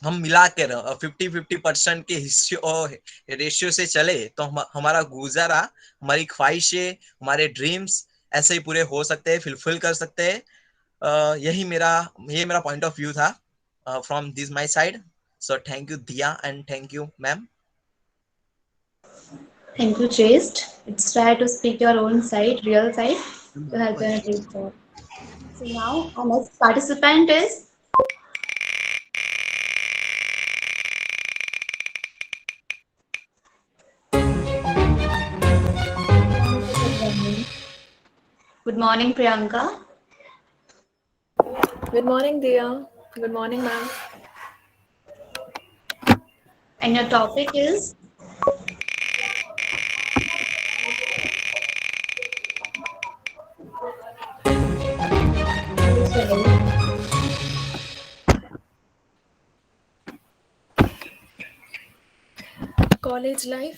हम मिला के 50-50% के हिस्से रेशियो से चले तो हमारा गुजारा, हमारी ख्वाहिशें, हमारे ड्रीम्स ऐसे ही पूरे हो सकते हैं, फुलफिल कर सकते हैं। ये मेरा पॉइंट ऑफ व्यू था from this my side. So thank you Diya and thank you ma'am. Thank you, Chaste. It's try to speak your own side, real side, to help in a great job. So now our next participant is Good morning, Priyanka. Good morning, Dia. Good morning, ma'am. And your topic is college life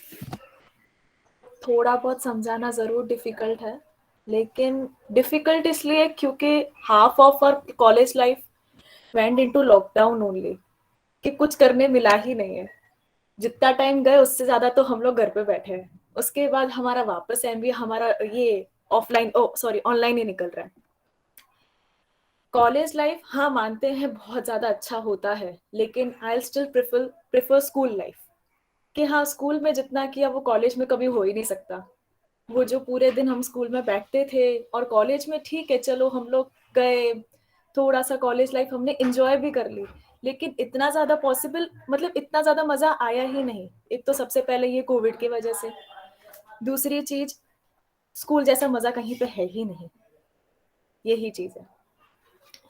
थोड़ा बहुत समझाना ज़रूर difficult है, लेकिन difficult इसलिए क्योंकि half of our college life went into lockdown only, कि कुछ करने मिला ही नहीं है। जितना टाइम गए उससे ज़्यादा तो हम लोग घर पे बैठे हैं। उसके बाद हमारा वापस एमबीए हमारा ये ऑफलाइन ऑनलाइन ही निकल रहा है। कॉलेज लाइफ हाँ मानते हैं बहुत ज़्यादा अच्छा होता है, लेकिन I still prefer school life, कि हाँ स्कूल में जितना किया वो कॉलेज में कभी हो ही नहीं सकता। वो जो पूरे दिन हम स्कूल में बैठते थे, और कॉलेज में ठीक है चलो हम लोग गए, थोड़ा सा कॉलेज लाइफ हमने एंजॉय भी कर ली, लेकिन इतना ज़्यादा पॉसिबल मतलब इतना ज़्यादा मज़ा आया ही नहीं। एक तो सबसे पहले ये कोविड की वजह से, दूसरी चीज स्कूल जैसा मज़ा कहीं पे है ही नहीं, यही चीज़ है।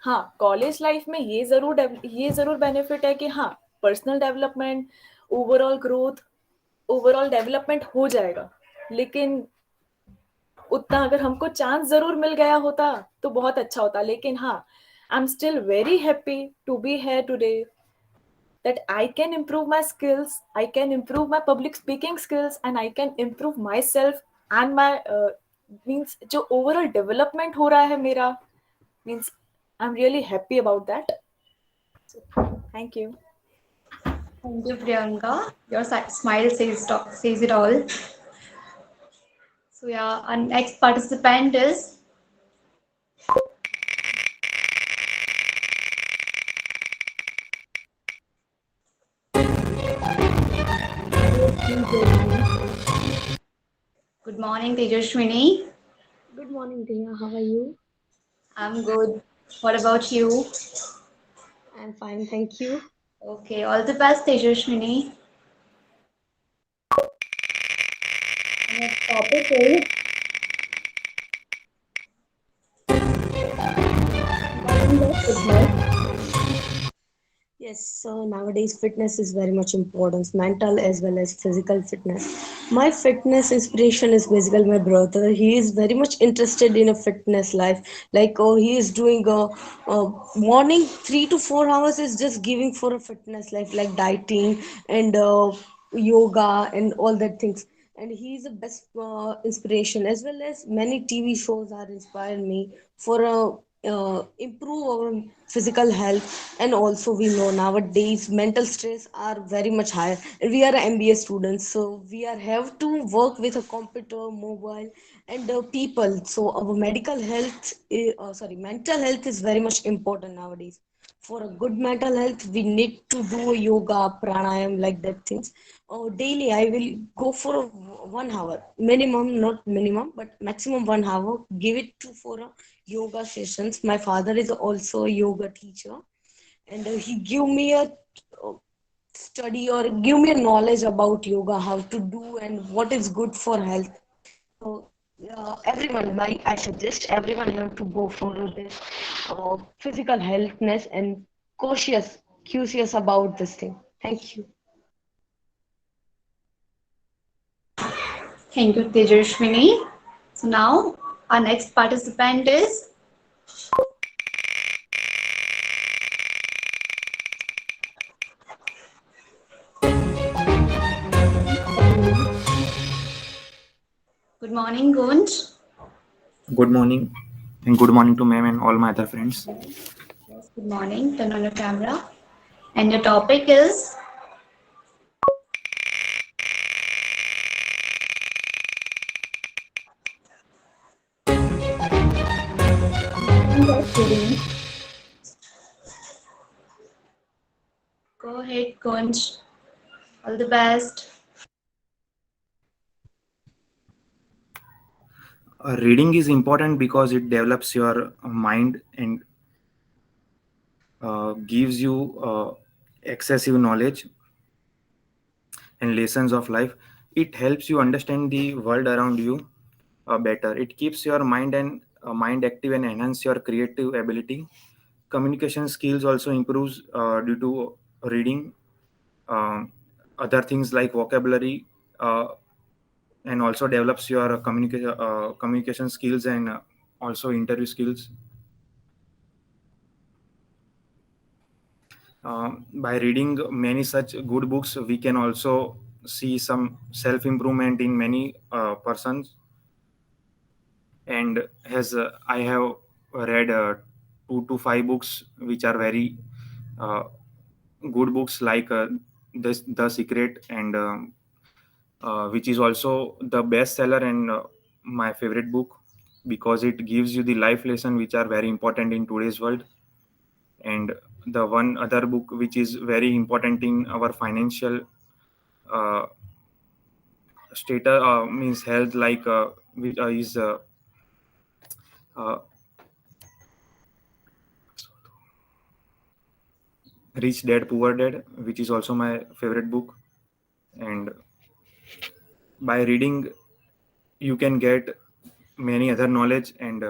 हाँ कॉलेज लाइफ में ये ज़रूर बेनिफिट है कि हाँ personal development, overall growth, overall development हो जाएगा, लेकिन उतना अगर हमको चांस जरूर मिल गया होता तो बहुत अच्छा होता। लेकिन हाँ I am still very happy to be here today, that I can improve my skills, I can improve my public speaking skills, and I can improve myself and my means जो overall development हो रहा है मेरा, means I'm really happy about that. So, thank you. Thank you, Priyanka. Your smile says it all. So yeah, our next participant is Good morning, Tejaswini. Good morning, Diya. How are you? I'm good. What about you? I'm fine, thank you. Okay, all the best, Tejaswini. Next topic is Yes, so nowadays fitness is very much important, mental as well as physical fitness. My fitness inspiration is basically my brother. He is very much interested in a fitness life. Like, oh, he is doing morning 3 to 4 hours is just giving for a fitness life, like dieting and yoga and all that things. And he is the best inspiration, as well as many TV shows are inspired me for improve our physical health. And also we know nowadays mental stress are very much higher, and we are MBA students, so we are have to work with a computer, mobile, and people. So our medical health sorry, mental health is very much important nowadays. For a good mental health, we need to do yoga, pranayam, like that things. Daily I will go for 1 hour minimum, not minimum but maximum 1 hour, give it to for a yoga sessions. My father is also a yoga teacher, and he give me a uh, study or give me a knowledge about yoga, how to do and what is good for health. So everyone, I suggest everyone have to go for this physical healthness and curious about this thing. Thank you. Thank you, Tejashwini. So now our next participant is good morning, Gunj. Good morning, and good morning to ma'am and all my other friends. Yes, good morning. Turn on your camera. And your topic is go ahead, Gunj. All the best. Reading is important because it develops your mind and gives you excessive knowledge and lessons of life. It helps you understand the world around you better. It keeps your mind active and enhance your creative ability. Communication skills also improves due to reading. Other things like vocabulary and also develops your communication skills and also interview skills. By reading many such good books, we can also see some self improvement in many persons. And as I have read 2 to 5 books which are very good books, like The Secret, and which is also the bestseller and my favorite book, because it gives you the life lesson which are very important in today's world. And the one other book which is very important in our financial uh, status, means health, like which is uh, Rich Dad Poor Dad, which is also my favorite book. And by reading you can get many other knowledge, and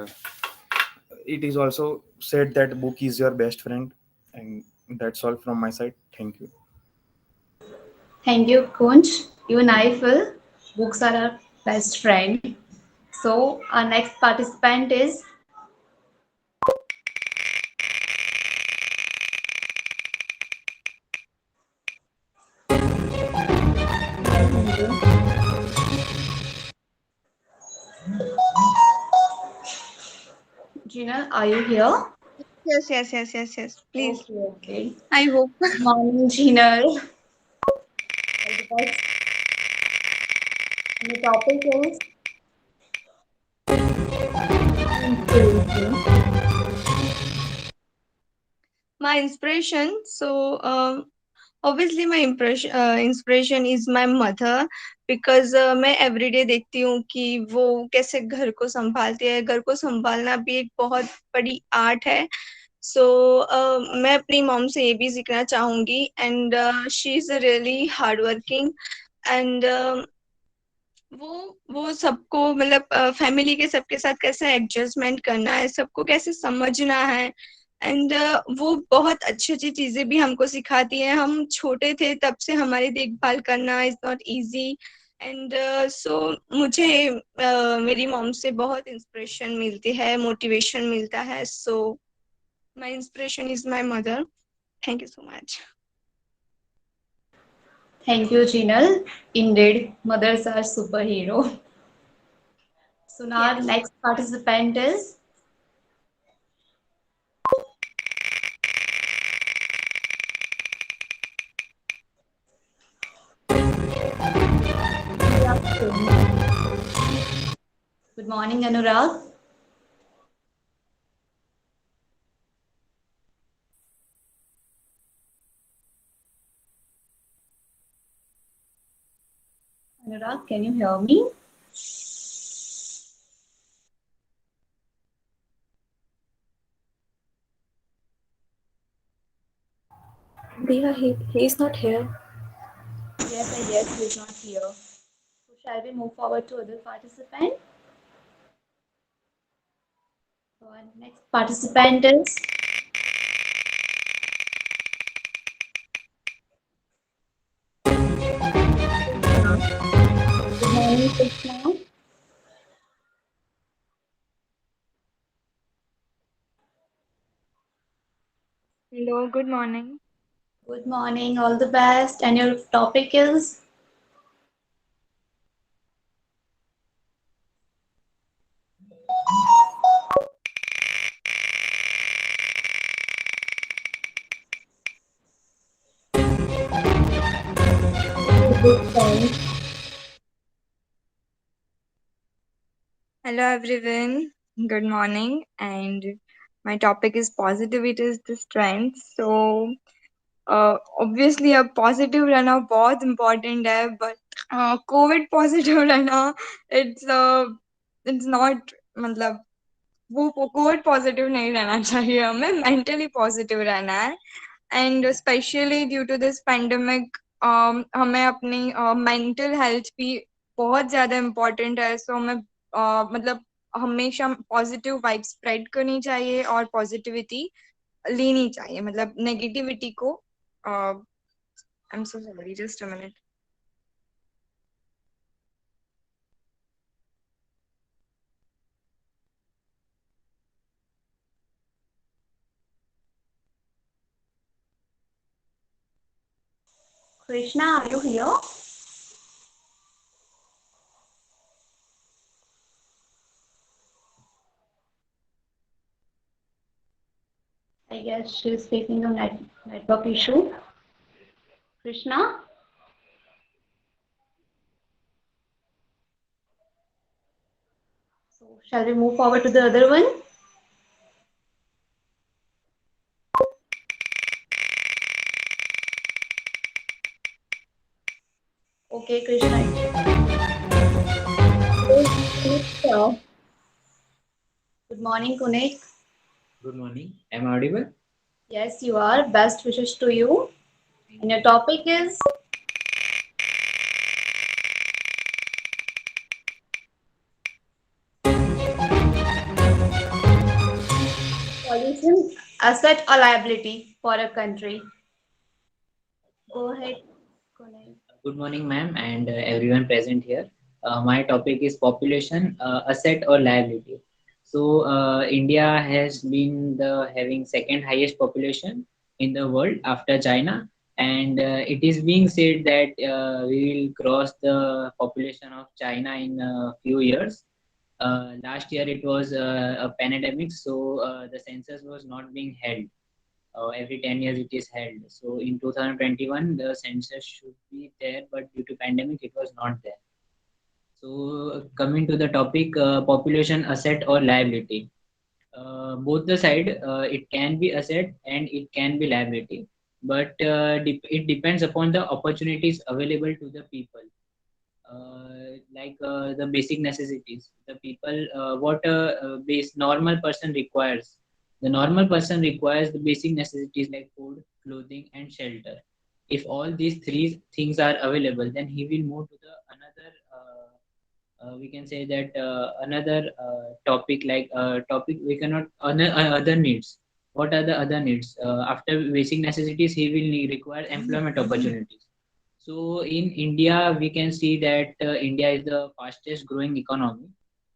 it is also said that book is your best friend. And that's all from my side. Thank you. Thank you, Kunj. Even I feel books are our best friend. So our next participant is Jinal. Are you here? Yes. Please. Okay. I hope. Good morning, Jinal. The topic is My inspiration. So, obviously, my inspiration is my mother, because मैं everyday देखती हूँ कि वो कैसे घर को संभालती है. घर को संभालना भी एक बहुत बड़ी आर्ट है. So, मैं अपनी मॉम से ये भी सीखना चाहूंगी. And she is really hardworking, and वो सबको, मतलब फैमिली के सबके साथ कैसे एडजस्टमेंट करना है, सबको कैसे समझना है. एंड वो बहुत अच्छी अच्छी चीजें भी हमको सिखाती है. हम छोटे थे तब से हमारी देखभाल करना is not easy. And so मुझे मेरी मॉम से बहुत इंस्पिरेशन मिलती है, मोटिवेशन मिलता है. So my inspiration is my mother. Thank you so much. Thank you, Jinal. Indeed, mothers are superhero. So now our next participant is Good morning, Anurag. Anurag, can you hear me? Diya, he's not here. Yes, I guess he's not here. So shall we move forward to other participant? So our next participant is good morning, Krishna. Hello, good morning. Good morning, all the best. And your topic is? Hello, everyone. Good morning. And my topic is positivity is the strength. So, obviously, a positive रहना बहुत important है, but COVID positive रहना it's not मतलब वो Covid positive नहीं रहना चाहिए हमें मेंटली पॉजिटिव रहना है and specially due to this pandemic हमें अपनी मेंटल हेल्थ भी बहुत ज़्यादा इम्पोर्टेंट है सो हमें मतलब हमेशा पॉजिटिव वाइब स्प्रेड करनी चाहिए और पॉजिटिविटी लेनी चाहिए मतलब नेगेटिविटी को I am so sorry just a minute Krishna, are you here? I guess she's facing a network issue. Krishna? So shall we move forward to the other one? Okay, Krishna. Good morning, Kunik. Good morning. Am I audible? Yes, you are. Best wishes to you. And your topic is? Pollution, asset or liability for a country. Go ahead, Kunik. Good morning, ma'am, and everyone present here. My topic is population, asset or liability. So, India has been having second highest population in the world after China, and it is being said that we will cross the population of China in a few years. Last year it was a pandemic, so the census was not being held. Every 10 years it is held. So in 2021, the census should be there, but due to pandemic, it was not there. So coming to the topic, population asset or liability. Both the side, it can be asset and it can be liability, but it depends upon the opportunities available to the people. Like the basic necessities, the people, what a base normal person requires. The normal person requires the basic necessities like food, clothing, and shelter. If all these three things are available, then he will move to the another. We can say that another topic like topic we cannot other needs. What are the other needs? After basic necessities, he will require employment opportunities. So in India, we can see that India is the fastest growing economy.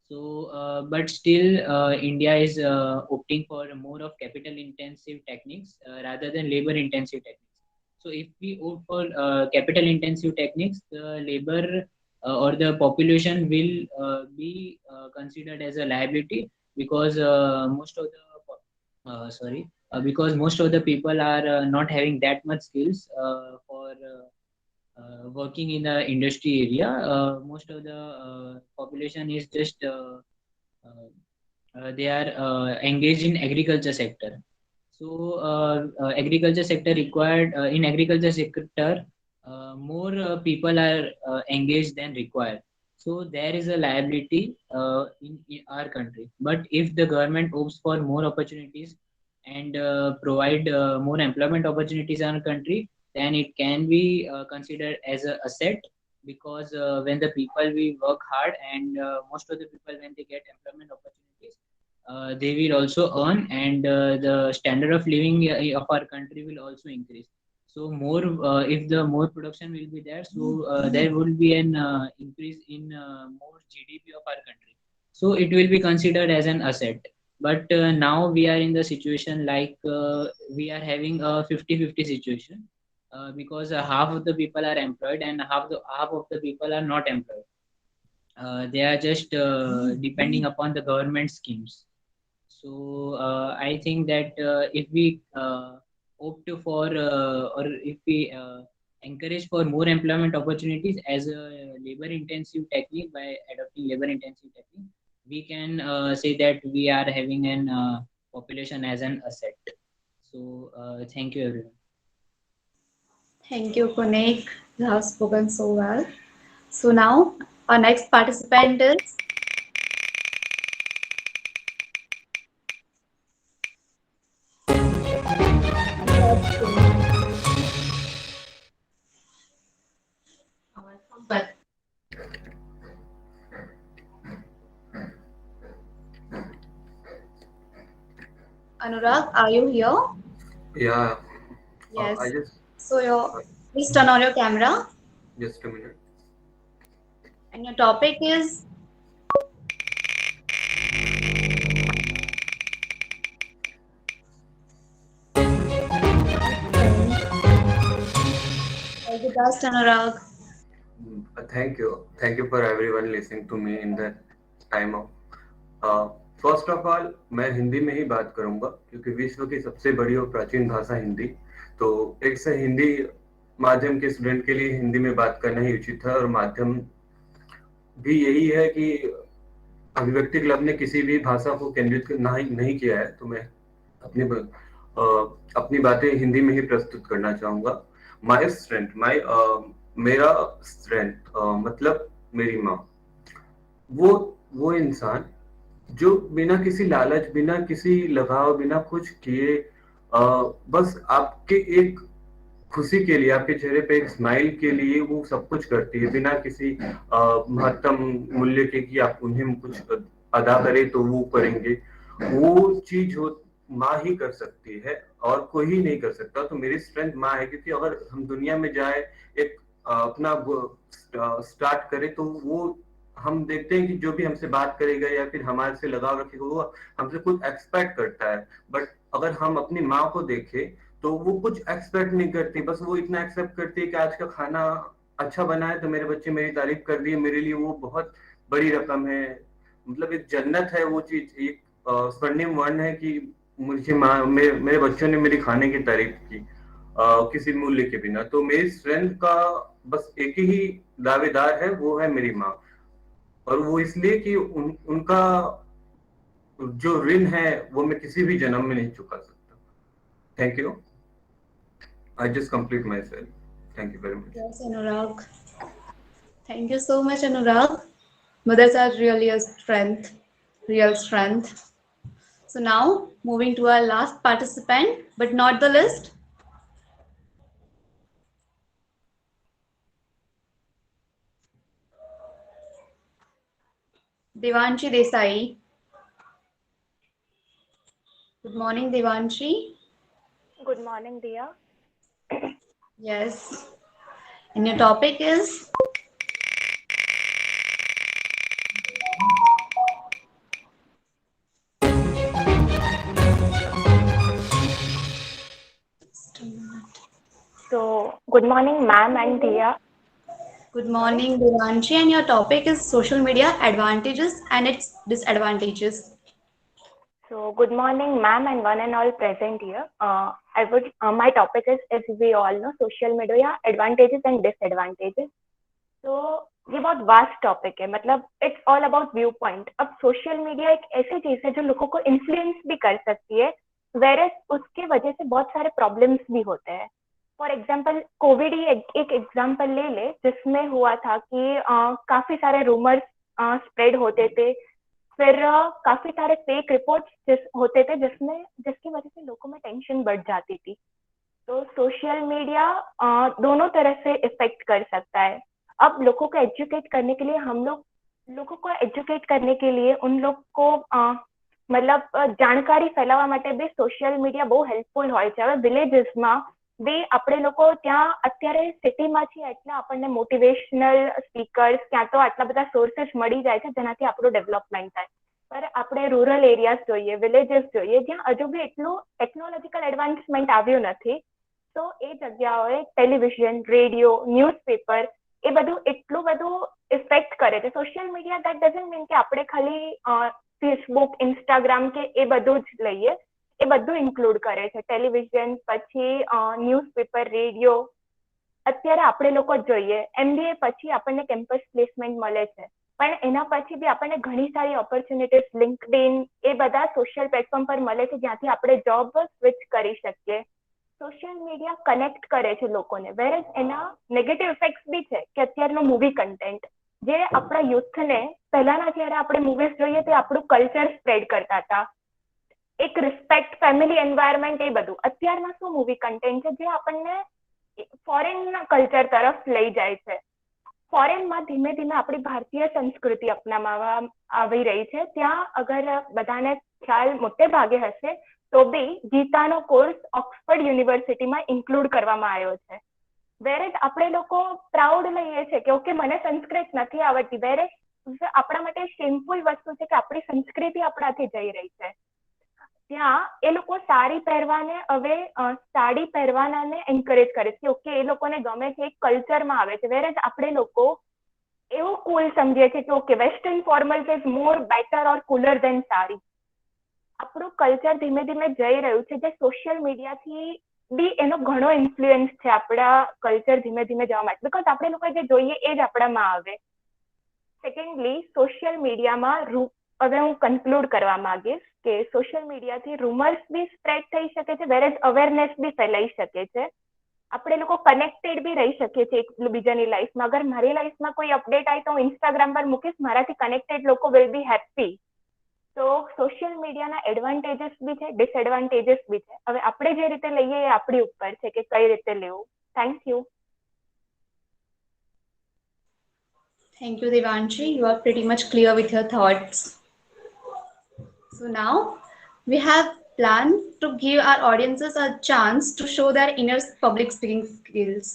So, but still, India is opting for more of capital intensive techniques rather than labor intensive techniques. So, if we opt for capital intensive techniques, the labor or the population will be considered as a liability because most of the because most of the people are not having that much skills for working in the industry area. Most of the population is just they are engaged in agriculture sector. So agriculture sector required in agriculture sector more people are engaged than required. So there is a liability in our country. But if the government hopes for more opportunities and provide more employment opportunities in our country, then it can be considered as a asset, because when the people will work hard, and most of the people when they get employment opportunities, they will also earn, and the standard of living of our country will also increase. So more if the more production will be there, so there will be an increase in more GDP of our country. So it will be considered as an asset. But now we are in the situation like we are having a 50-50 situation, because half of the people are employed and half of the people are not employed. They are just depending upon the government schemes. So I think that if we opt for or if we encourage for more employment opportunities as a labor intensive technique, by adopting labor intensive technique, we can say that we are having an population as an asset. So thank you everyone. Thank you, Kunik. You have spoken so well. So now our next participant is but Anurag, are you here? Yeah, Yes. I just So please turn on your camera, just a minute. and your topic is all the best, Anurag. Thank you for everyone listening to me in that time of. First of all मैं हिंदी में ही बात करूंगा क्योंकि विश्व की सबसे बड़ी और प्राचीन भाषा हिंदी, तो एक से हिंदी माध्यम के स्टूडेंट के लिए हिंदी में बात करना ही उचित है। और माध्यम भी यही है कि अभिव्यक्ति क्लब ने किसी भी भाषा को केंद्रित नहीं किया है, तो मैं अपनी बातें हिंदी में ही प्रस्तुत करना चाहूंगा। माई स्ट्रेंथ मेरा स्ट्रेंथ मतलब मेरी माँ, वो इंसान जो बिना किसी लालच, बिना किसी लगाव, बिना कुछ किए बस आपके एक खुशी के लिए, आपके चेहरे पे एक स्माइल के लिए वो सब कुछ करती है, बिना किसी महत्तम मूल्य के कि आप उन्हें कुछ अदा करें तो वो करेंगे। वो चीज हो माँ ही कर सकती है और कोई नहीं कर सकता। तो मेरी स्ट्रेंथ माँ है, क्योंकि अगर हम दुनिया में जाए, एक अपना स्टार्ट करें, तो वो हम देखते हैं कि जो भी हमसे बात करेगा या फिर हमारे से लगाव रखेगा वो हमसे कुछ एक्सपेक्ट करता है। बट अगर हम अपनी माँ को देखें तो वो कुछ एक्सपेक्ट नहीं करती, बस वो इतना एक्सेप्ट करती है कि आज का खाना अच्छा बना है तो मेरे बच्चे मेरी तारीफ कर दिए, मेरे लिए वो बहुत बड़ी रकम है, मतलब एक जन्नत है वो चीज, एक स्वर्णिम वर्ण है कि मुझे मेरे बच्चों ने मेरी खाने की तारीफ की किसी मूल्य के बिना। तो मेरी स्ट्रेंथ का बस एक ही दावेदार है, वो है मेरी माँ। और वो इसलिए कि उनका जो ऋण है वो मैं किसी भी जन्म में नहीं चुका सकता। Thank you. I just complete myself. Thank you very much. Yes, Anurag. Thank you so much, Anurag. Mothers are really a strength, real strength. So now moving to our last participant, but not the least. Devanshi Desai. Good morning, Devanshi. Good morning, dear. Yes. And your topic is? So, good morning, ma'am and dear. Good morning, Devanshi, and your topic is social media advantages and its disadvantages. So, good morning, ma'am, and one and all present here. My topic is, as we all know, social media advantages and disadvantages. तो ये बहुत vast topic है, मतलब it's all about view point. अब social media एक ऐसी चीज है जो लोगों को इन्फ्लुएंस भी कर सकती है, वेरस उसके वजह से बहुत सारे प्रॉब्लम्स भी होते हैं. फॉर एग्जाम्पल कोविड ही एक एग्जाम्पल ले ले, जिसमें हुआ था कि काफी सारे रूमर्स स्प्रेड होते थे, फिर काफी सारे फेक रिपोर्ट्स होते थे जिसकी वजह से लोगों में टेंशन बढ़ जाती थी. तो सोशल मीडिया दोनों तरह से इफेक्ट कर सकता है. अब लोगों को एजुकेट करने के लिए लोगों को एजुकेट करने के लिए उन लोग को मतलब જાણકારી ફેલાવવા માટે બી સોશિયલ મીડિયા બહુ હેલ્પફુલ હોય છે. હવે વિલેજીસમાં બી આપણે લોકો ત્યાં અત્યારે સિટીમાં છીએ એટલે આપણને મોટિવેશનલ સ્પીકર્સ ક્યાં તો આટલા બધા સોર્सेस મળી જાય છે જેનાથી આપણું ડેવલપમેન્ટ થાય. પર આપણે રૂરલ એરિયાઝ જોઈએ, વિલેજીસ જોઈએ, જ્યાં હજુ બી એટલું ટેકનોલોજીકલ એડવાન્સમેન્ટ આવ્યું નથી. તો એ જગ્યાઓએ ટેલિવિઝન, રેડિયો, ન્યૂઝપેપર એ બધું એટલું બધું ઇફેક્ટ કરે છે. Social media that doesn't mean કે આપણે ખાલી ફેસબુક, ઇન્સ્ટાગ્રામ કે એ બધું જ લઈએ, એ બધું ઇન્ક્લુડ કરે છે. ટેલિવિઝન, પછી ન્યૂઝપેપર, રેડિયો. અત્યારે આપણે લોકો જોઈએ MBA પછી આપણને કેમ્પસ પ્લેસમેન્ટ મળે છે, પણ એના પછી બી આપણને ઘણી સારી ઓપોર્ચ્યુનિટીઝ લિંક્ડઇન એ બધા સોશિયલ પ્લેટફોર્મ પર મળે છે જ્યાંથી આપણે જોબ સ્વિચ કરી શકીએ. સોશિયલ મીડિયા કનેક્ટ કરે છે લોકોને, વેરેઝ એના નેગેટિવ ઇફેક્ટ્સ બી છે કે અત્યારનું મૂવી કન્ટેન્ટ જે આપણા યુથને પહેલાના જ્યારે આપણે મૂવીઝ જોઈએ તે આપણું કલ્ચર સ્પ્રેડ કરતા હતા, એક રિસ્પેક્ટ, ફેમિલી એન્વાયરમેન્ટ, એ બધું. અત્યારના શું મૂવી કન્ટેન્ટ છે જે આપણને ફોરેનના કલ્ચર તરફ લઈ જાય છે. ફોરેનમાં ધીમે ધીમે આપણી ભારતીય સંસ્કૃતિ અપનાવવા આવી રહી છે. ત્યાં અગર બધાને ખ્યાલ મોટે ભાગે હશે તો બી ગીતાનો કોર્સ ઓક્સફર્ડ યુનિવર્સિટીમાં ઇન્ક્લુડ કરવામાં આવ્યો છે. વેરેજ આપણે લોકો પ્રાઉડ લઈએ છીએ કે ઓકે મને સંસ્કૃત નથી આવડતી, વેરેજ આપણા માટે શેમફુલ વસ્તુ છે કે આપણી સંસ્કૃતિ આપણાથી જઈ રહી છે. ત્યાં એ લોકો સાડી પહેરવાને હવે સાડી પહેરવાને એન્કરેજ કરે છે. ઓકે એ લોકોને ગમે છે, એક કલ્ચરમાં આવે છે. વેરેજ આપણે લોકો એવું કુલ સમજીએ છીએ કે okay western formals is more better or cooler than sari. આપણું કલ્ચર ધીમે ધીમે જઈ રહ્યું છે, જે સોશિયલ મીડિયાથી બી એનો ઘણો ઇન્ફ્લુઅન્સ છે આપણા કલ્ચર ધીમે ધીમે જવા માટે, બીકોઝ આપણે લોકો જે જોઈએ એ જ આપણામાં આવે. સેકન્ડલી, સોશિયલ મીડિયામાં હવે હું કન્ક્લુડ કરવા માંગીશ કે સોશિયલ મીડિયાથી રૂમર્સ બી સ્પ્રેડ થઈ શકે છે, વેરેજ અવેરનેસ બી ફેલાઈ શકે છે. આપણે લોકો કનેક્ટેડ બી રહી શકીએ છીએ એકબીજાની લાઈફમાં. અગર મારી લાઈફમાં કોઈ અપડેટ આવી તો હું ઇન્સ્ટાગ્રામ પર મૂકીશ, મારાથી કનેક્ટેડ લોકો વિલ બી હેપી. તો સોશિયલ મીડિયાના એડવાન્ટેજીસ બી છે, ડિસએડવાન્ટેજીસ બી છે. હવે આપણે જે રીતે લઈએ એ આપણી ઉપર છે કે કઈ રીતે લેવું. Thank you. Thank you, Devanshi. You are pretty much clear with your thoughts. So now we have planned to give our audiences a chance to show their inner public speaking skills.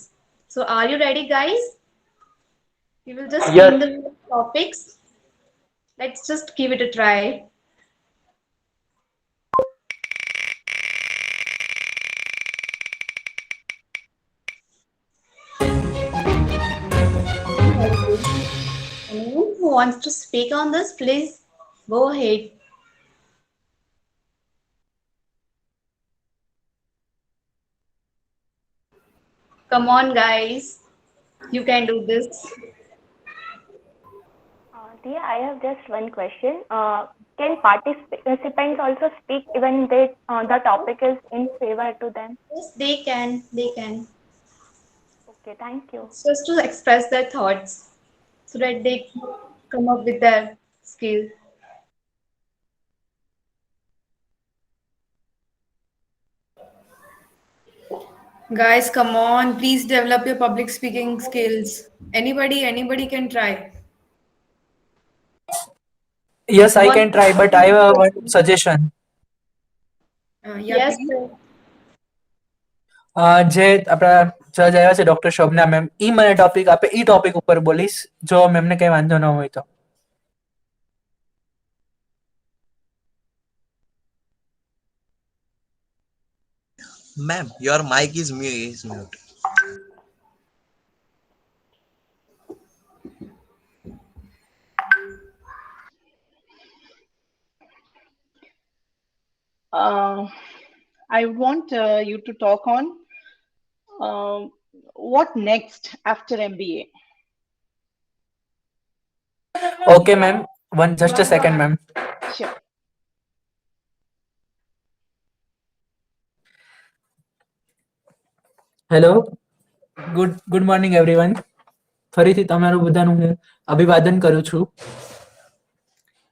So are you ready, guys? We will just Yes. name the topics. Let's just give it a try. Anyone who wants to speak on this, please go ahead. Come on, guys. You can do this. Tia, I have just one question. Can participants also speak even they the topic is in favor to them? Yes, they can. They can. Okay, thank you. It's just to express their thoughts so that they come up with their skill. Guys, come on, please develop your public speaking skills. Anybody can try. Yes, I can try, but I have one suggestion. Yes, sir. જે આપણા જજ આવ્યા છે doctor Shobhana ma'am, ઈ મને topic આપે, ઈ topic ઉપર બોલીશ જો મેમને કઈ વાંધો ન હોય તો. Ma'am, your mic is mute. I want you to talk on what next after MBA. Okay, ma'am. Just a second, ma'am. Sure. Hello good morning everyone. ફરીથી તમારું બધાનું હું અભિવાદન કરું છું.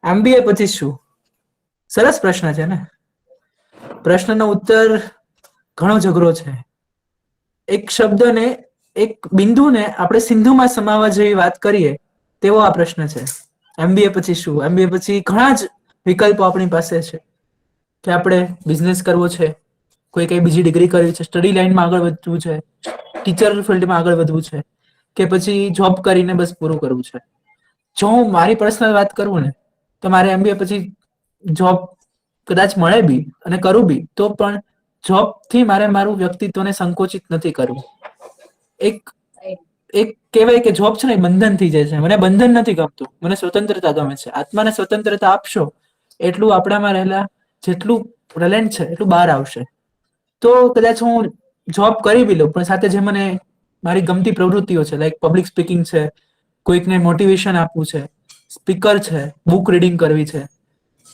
MBA પછી શું? સરસ પ્રશ્ન છે ને. પ્રશ્નનો ઉત્તર ઘણો જઘરો છે. એક શબ્દને એક બિંદુને આપણે સિંધુમાં સમાવવા જેવી વાત કરીએ તેવો આ પ્રશ્ન છે. MBA પછી શું? MBA પછી ઘણા જ વિકલ્પો આપણી પાસે છે કે આપણે બિઝનેસ કરવો છે, કોઈ કઈ બીજી ડિગ્રી કરવી છે, સ્ટડી લાઈનમાં આગળ વધવું છે, ટીચર ફિલ્ડમાં આગળ વધવું છે, કે પછી જોબ કરીને બસ પૂરું કરવું છે. જો હું મારી પર્સનલ વાત કરું ને તો મારે MBA પછી જોબ કદાચ મળે બી અને કરું બી તો પણ જોબ થી મારે મારું વ્યક્તિત્વને સંકોચિત નથી કરવું. એક કહેવાય કે જોબ છે ને બંધન થઈ જાય છે. મને બંધન નથી ગમતું, મને સ્વતંત્રતા ગમે છે. આત્માને સ્વતંત્રતા આપશો એટલું આપણામાં રહેલા જેટલું ટેલેન્ટ છે એટલું બહાર આવશે. તો કદાચ હું જોબ કરી બી લઉં પણ સાથે જે મને મારી ગમતી પ્રવૃત્તિઓ છે લાઈક પબ્લિક સ્પીકિંગ છે, કોઈકને મોટિવેશન આપવું છે, સ્પીકર છે, બુક રીડિંગ કરવી છે,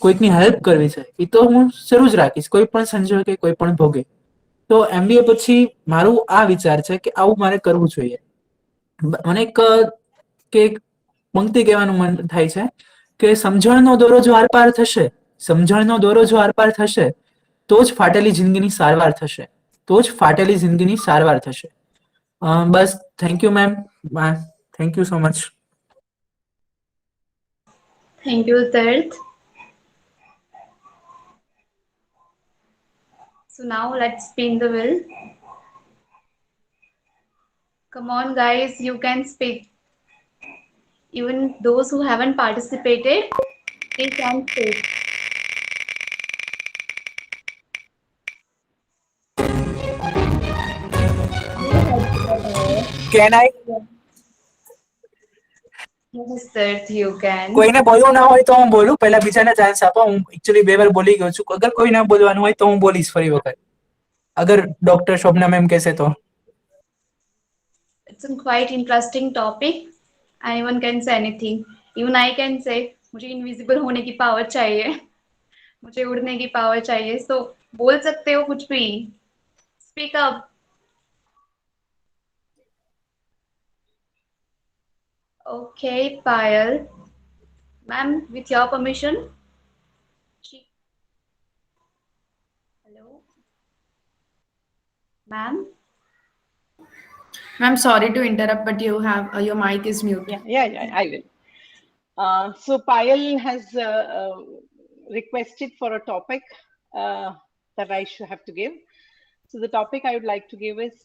કોઈકની હેલ્પ કરવી છે, એ તો હું શરૂ જ રાખીશ કોઈ પણ સંજોગે કોઈ પણ ભોગે. તો MBA પછી મારું આ વિચાર છે કે આવું મારે કરવું જોઈએ. મને એક પંક્તિ કહેવાનું મન થાય છે કે સમજણનો દોરો જો આરપાર થશે, સમજણનો દોરો જો આરપાર થશે તો જ ફાટેલી જિંદગીની સારવાર થશે, તો જ ફાટેલી જિંદગીની સારવાર થશે. બસ thank you ma'am, thank you so much. Thank you, Tirth. So now let's spin the wheel. Come on, guys, you can speak. Even those who haven't participated, they can speak. Can I? Yes, Tirth, you can. કોઈને બોલવું ના હોય તો હું બોલું, પહેલા બીજાને chance આપો. હું એકચ્યુઅલી 2 વાર બોલી ગયો છું. અગર કોઈ ના બોલવાનું હોય તો હું બોલીશ ફરી વખત, અગર ડોક્ટર શોભના મેમ કહેશે તો. It's a quite interesting topic. Anyone can say anything. Even I can say, मुझे इनविजिबल होने की पावर चाहिए, मुझे उड़ने की पावर चाहिए. So बोल सकते हो कुछ भी. Speak up. Okay, Payal. Ma'am, with your permission. Hello. Ma'am. I'm sorry to interrupt, but you have your mic is mute. Yeah, I will. So Payal has requested for a topic that I should have to give. So the topic I would like to give is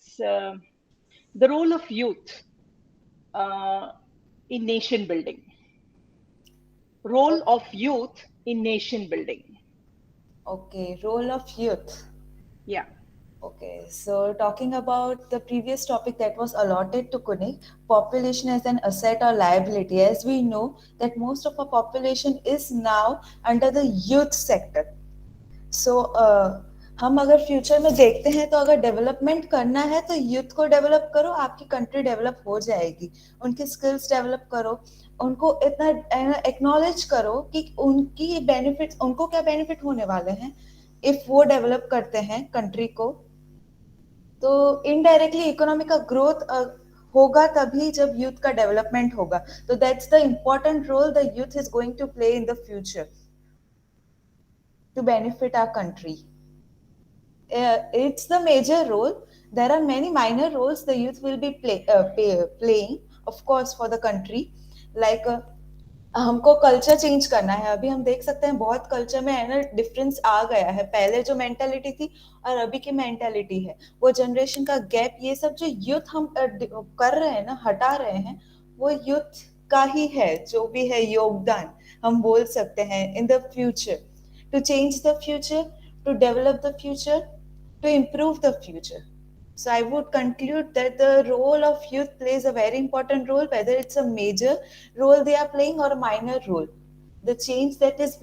the role of youth in nation building. Role of youth in nation building. Okay, role of youth. Yeah. Okay, so talking about the previous topic that was allotted to Kunik, population as an asset or liability. As we know that most of our population is now under the youth sector. So हम अगर future में देखते हैं तो अगर development करना है तो यूथ को डेवलप करो, आपकी कंट्री डेवलप हो जाएगी. उनकी स्किल्स डेवलप करो, उनको इतना एक्नॉलेज करो कि उनकी बेनिफिट्स, उनको क्या बेनिफिट होने वाले हैं इफ वो डेवलप करते हैं कंट्री को. तो इनडायरेक्टली इकोनॉमी का ग्रोथ होगा तभी जब यूथ का डेवलपमेंट होगा. तो that's the important role the youth is going to play in the future to benefit our country. It's the major role. There are many minor roles the youth will be playing, of course, for the country. Like हमको culture change करना है. अभी हम देख सकते हैं बहुत culture में है ना डिफरेंस आ गया है. पहले जो मेंटालिटी थी और अभी की मेंटालिटी है, वो जनरेशन का गैप, ये सब जो यूथ हम कर रहे हैं ना, हटा रहे हैं, वो यूथ का ही है. जो भी है योगदान हम बोल सकते हैं in the future, to change the future, to develop the future, to improve the future. So I would conclude that the role of youth plays a very important role, whether it's a major role they are playing or a minor role. the change that is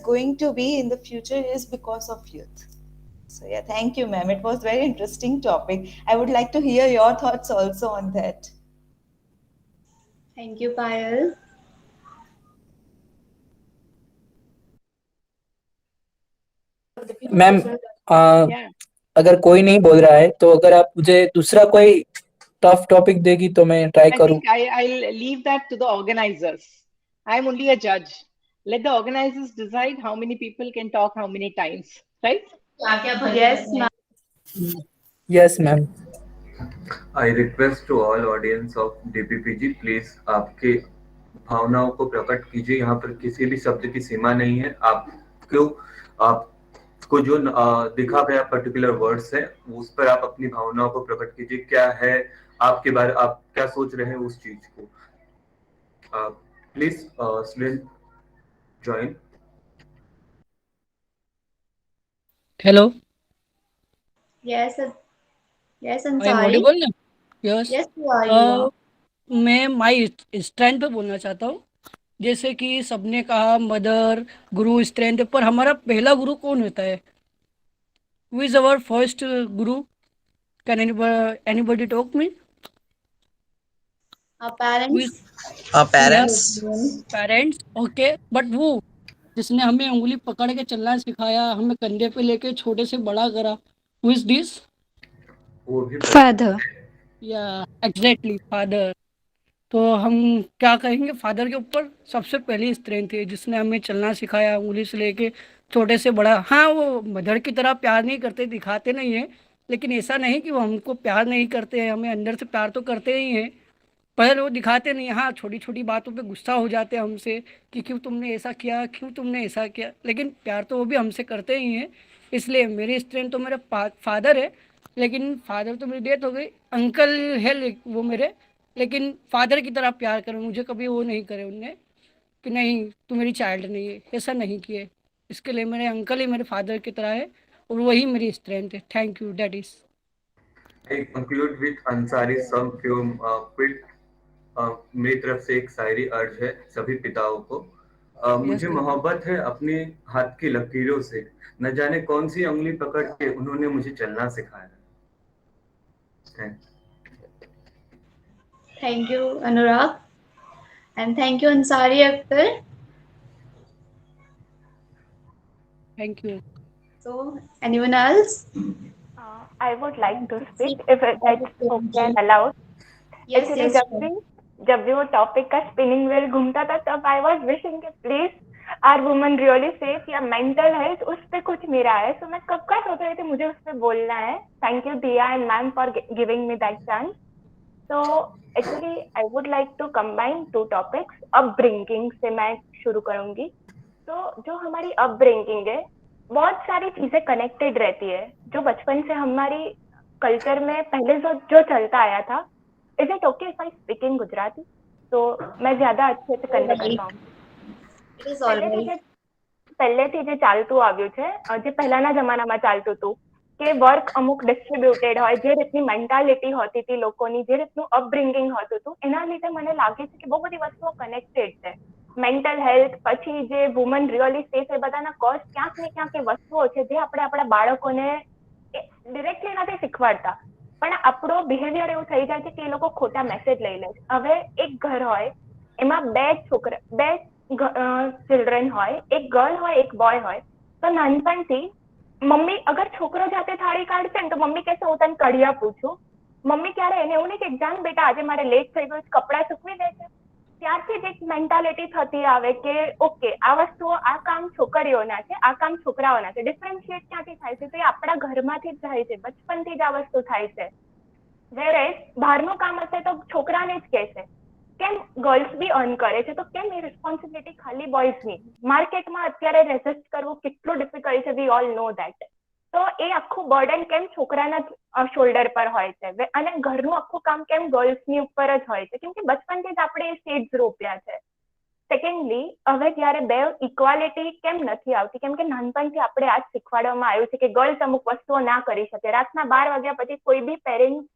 going to be in the future is because of youth. So yeah, thank you, ma'am. It was very interesting topic. I would like to hear your thoughts also on that. Thank you, Payal. Ma'am Yeah. अगर कोई नहीं बोल रहा है तो अगर आप मुझे दूसरा कोई टफ टॉपिक देगी तो मैं ट्राई I करूं. think I'll leave that to the organizers. I'm only a judge. Let the organizers decide how many people can talk how many times, right? Yes, ma'am. Yes, ma'am. I request to all audience of DPPG, please आपके भावनाओं को प्रकट कीजिए. यहाँ पर किसी भी शब्द की सीमा नहीं है. आपको जो दिखा गया पर्टिकुलर वर्ड्स है उस पर आप अपनी भावनाओं को प्रकट कीजिए. क्या है आपके बारे, आप क्या सोच रहे हैं उस चीज को. Please student join. Hello, Yes, yes, I am Ansari. audible now? Yes. Yes, you are. You are. मैं माई स्ट्रेंथ पे बोलना चाहता हूँ. जैसे कि सबने कहा मदर गुरु स्ट्रेंथ, पर हमारा पहला गुरु कौन होता है? Who is our first guru? Can anybody talk me? Our Who parents. is parents. Parents? Okay, but वो जिसने हमें उंगली पकड़ के चलना सिखाया, हमें कंधे पे लेके छोटे से बड़ा करा, हु इज दिस? Father. या एग्जैक्टली फादर. तो हम क्या कहेंगे, फादर के ऊपर सबसे पहली स्ट्रेंथ है जिसने हमें चलना सिखाया, उंगली से लेके छोटे से बड़ा. हाँ, वो मदर की तरह प्यार नहीं करते, दिखाते नहीं है, लेकिन ऐसा नहीं कि वो हमको प्यार नहीं करते हैं, हमें अंदर से प्यार तो करते ही हैं, पर वो दिखाते नहीं. हाँ, छोटी छोटी बातों पे गुस्सा हो जाते हैं हमसे कि क्यों तुमने ऐसा किया, क्यों तुमने ऐसा किया, लेकिन प्यार तो वो भी हमसे करते ही हैं. इसलिए मेरी स्ट्रेंथ तो मेरे फादर है, लेकिन फादर तो मेरी डेथ हो गई. अंकल है वो मेरे, लेकिन फादर की तरह प्यार करें, मुझे कभी वो नहीं करे उनने कि नहीं तू मेरी चाइल्ड नहीं है, ऐसा नहीं किए. इसके लिए मेरे अंकल ही मेरे फादर की तरह है और वही मेरी स्ट्रेंथ है. Thank you, that is. I conclude with Ansari some few quick. मेरी तरफ से एक शायरी अर्ज है सभी पिताओं को. मुझे मोहब्बत है अपने हाथ की लकीरों से, न जाने कौन सी उंगली पकड़ के उन्होंने मुझे चलना सिखाया. Thank you, Anurag. And thank you, Ansari Akhtar. Thank you. So, anyone else? I would like to speak if that's okay and allowed. Yes, Actually, yes. जब भी वो टॉपिक का स्पिनिंग व्हील घूमता था तब आई वाज विशिंग कि please are women really safe या mental health उस पे कुछ मेरा है. सो मैं कब का सोच रही थी मुझे उस पे बोलना है. Thank you Diya and ma'am for giving me that chance. So actually I would like to combine two topics. Upbringing से मैं शुरू करूंगी. तो जो हमारी अपब्रिंगिंग है बहुत सारी चीजें कनेक्टेड रहती है जो बचपन से हमारी कल्चर में पहले जो चलता आया था. Is it okay if I speak in Gujarati? तो मैं ज्यादा अच्छे से कन्वे कर पाऊँ. પહેલેથી જે ચાલતું આવ્યું છે, જે પહેલાના જમાનામાં ચાલતું હતું કે વર્ક અમુક ડિસ્ટ્રીબ્યુટેડ હોય, જે રીતની મેન્ટાલિટી હોતી હતી લોકોની, જે રીતનું અપબ્રિંગિંગ હોતું હતું, એના લીધે મને લાગે છે કે બહુ બધી વસ્તુઓ કનેક્ટેડ છે. મેન્ટલ હેલ્થ, પછી જે વુમન રિયલી સેફ, એ બધાના કોઝ ક્યાંક ને ક્યાંક એ વસ્તુઓ છે જે આપણે આપણા બાળકોને ડિરેક્ટલી નથી શીખવાડતા, પણ આપણો બિહેવિયર એવું થઈ જાય છે કે એ લોકો ખોટા મેસેજ લઈ લે છે. હવે એક ઘર હોય એમાં બે ચિલ્ડ્રન હોય, એક ગર્લ હોય એક બોય હોય, તો નાનપણથી મમ્મી અગર છોકરો જાતે થાળી કાઢશે ને તો મમ્મી કહેશે હું તને કઢિયા પૂછું. મમ્મી ક્યારે એને એવું નહીં કે જાન બેટા આજે મારે લેટ થઈ ગયું, કપડા સૂકવી દે છે. ત્યારથી જ એક મેન્ટાલિટી થતી આવે કે ઓકે આ વસ્તુઓ, આ કામ છોકરીઓના છે, આ કામ છોકરાઓના છે. ડિફરન્શિએટ ક્યાંથી થાય છે? તો એ આપણા ઘરમાંથી જ થાય છે, બચપનથી જ આ વસ્તુ થાય છે. વેરેઝ બહારનું કામ હશે તો છોકરાને જ કહેશે. કેમ ગર્લ્સ બી અર્ન કરે છે તો કેમ એ રિસ્પોન્સિબિલિટી ખાલી બોયઝની? માર્કેટમાં અત્યારે રેઝિસ્ટ કરવું કેટલું ડિફિકલ્ટ છે, વી ઓલ નો ધેટ. તો એ આખું બર્ડન કેમ છોકરાના શોલ્ડર પર હોય છે અને ઘરનું આખું કામ કેમ ગર્લ્સની ઉપર જ હોય છે? કેમ કે બચપનથી જ આપણે એ સીડ્સ રોપ્યા છે. સેકન્ડલી, હવે જ્યારે બે ઇક્વાલિટી કેમ નથી આવતી? કેમ કે નાનપણથી આપણે આ જ શીખવાડવામાં આવ્યું છે કે ગર્લ્સ અમુક વસ્તુઓ ના કરી શકે. રાતના 12 વાગ્યા પછી કોઈ બી પેરેન્ટ્સ,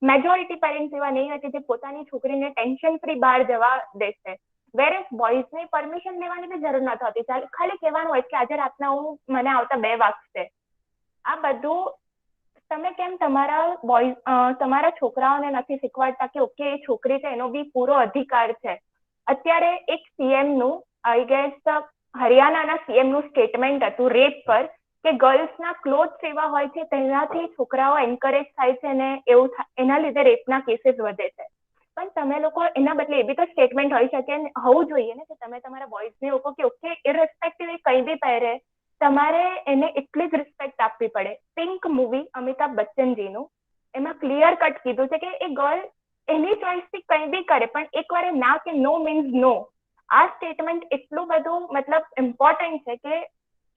મેજોરિટી પેરેન્ટ્સ એવા નહીં હોય કે જે પોતાની છોકરીને ટેન્શન ફ્રી બહાર જવા દેશે. વેરેસ બોયઝની પરમિશન લેવાની બી જરૂર નથી હોતી. ખાલી કહેવાનું હોય કે આજે રાતના મને આવતા 2 વાગશે. આ બધું તમે કેમ તમારા છોકરાઓને નથી શીખવાડતા કે ઓકે એ છોકરી છે એનો બી પૂરો અધિકાર છે. અત્યારે એક સીએમ નું આઈ ગેસ હરિયાણાના સીએમ નું સ્ટેટમેન્ટ હતું રેપ પર કે ગર્લ્સના ક્લોથ્સ એવા હોય છે તેનાથી છોકરાઓ એન્કરેજ થાય છે અને એવું એના લીધે રેપના કેસીસ વધે છે. પણ તમે લોકો એના બદલે એ બી તો સ્ટેટમેન્ટ હોઈ શકે હોવું જોઈએ ને કે તમે તમારા બોયઝને લોકો કે ઓકે ઇરરેસ્પેક્ટિવ એ કંઈ બી પહેરે તમારે એને એટલી જ રિસ્પેક્ટ આપવી પડે. પિંક મૂવી અમિતાભ બચ્ચનજીનું એમાં ક્લિયર કટ કીધું છે કે એ ગર્લ એની ચોઇસથી કંઈ બી કરે પણ એકવાર ના કે નો મીન્સ નો. આ સ્ટેટમેન્ટ એટલું બધું મતલબ ઇમ્પોર્ટન્ટ છે કે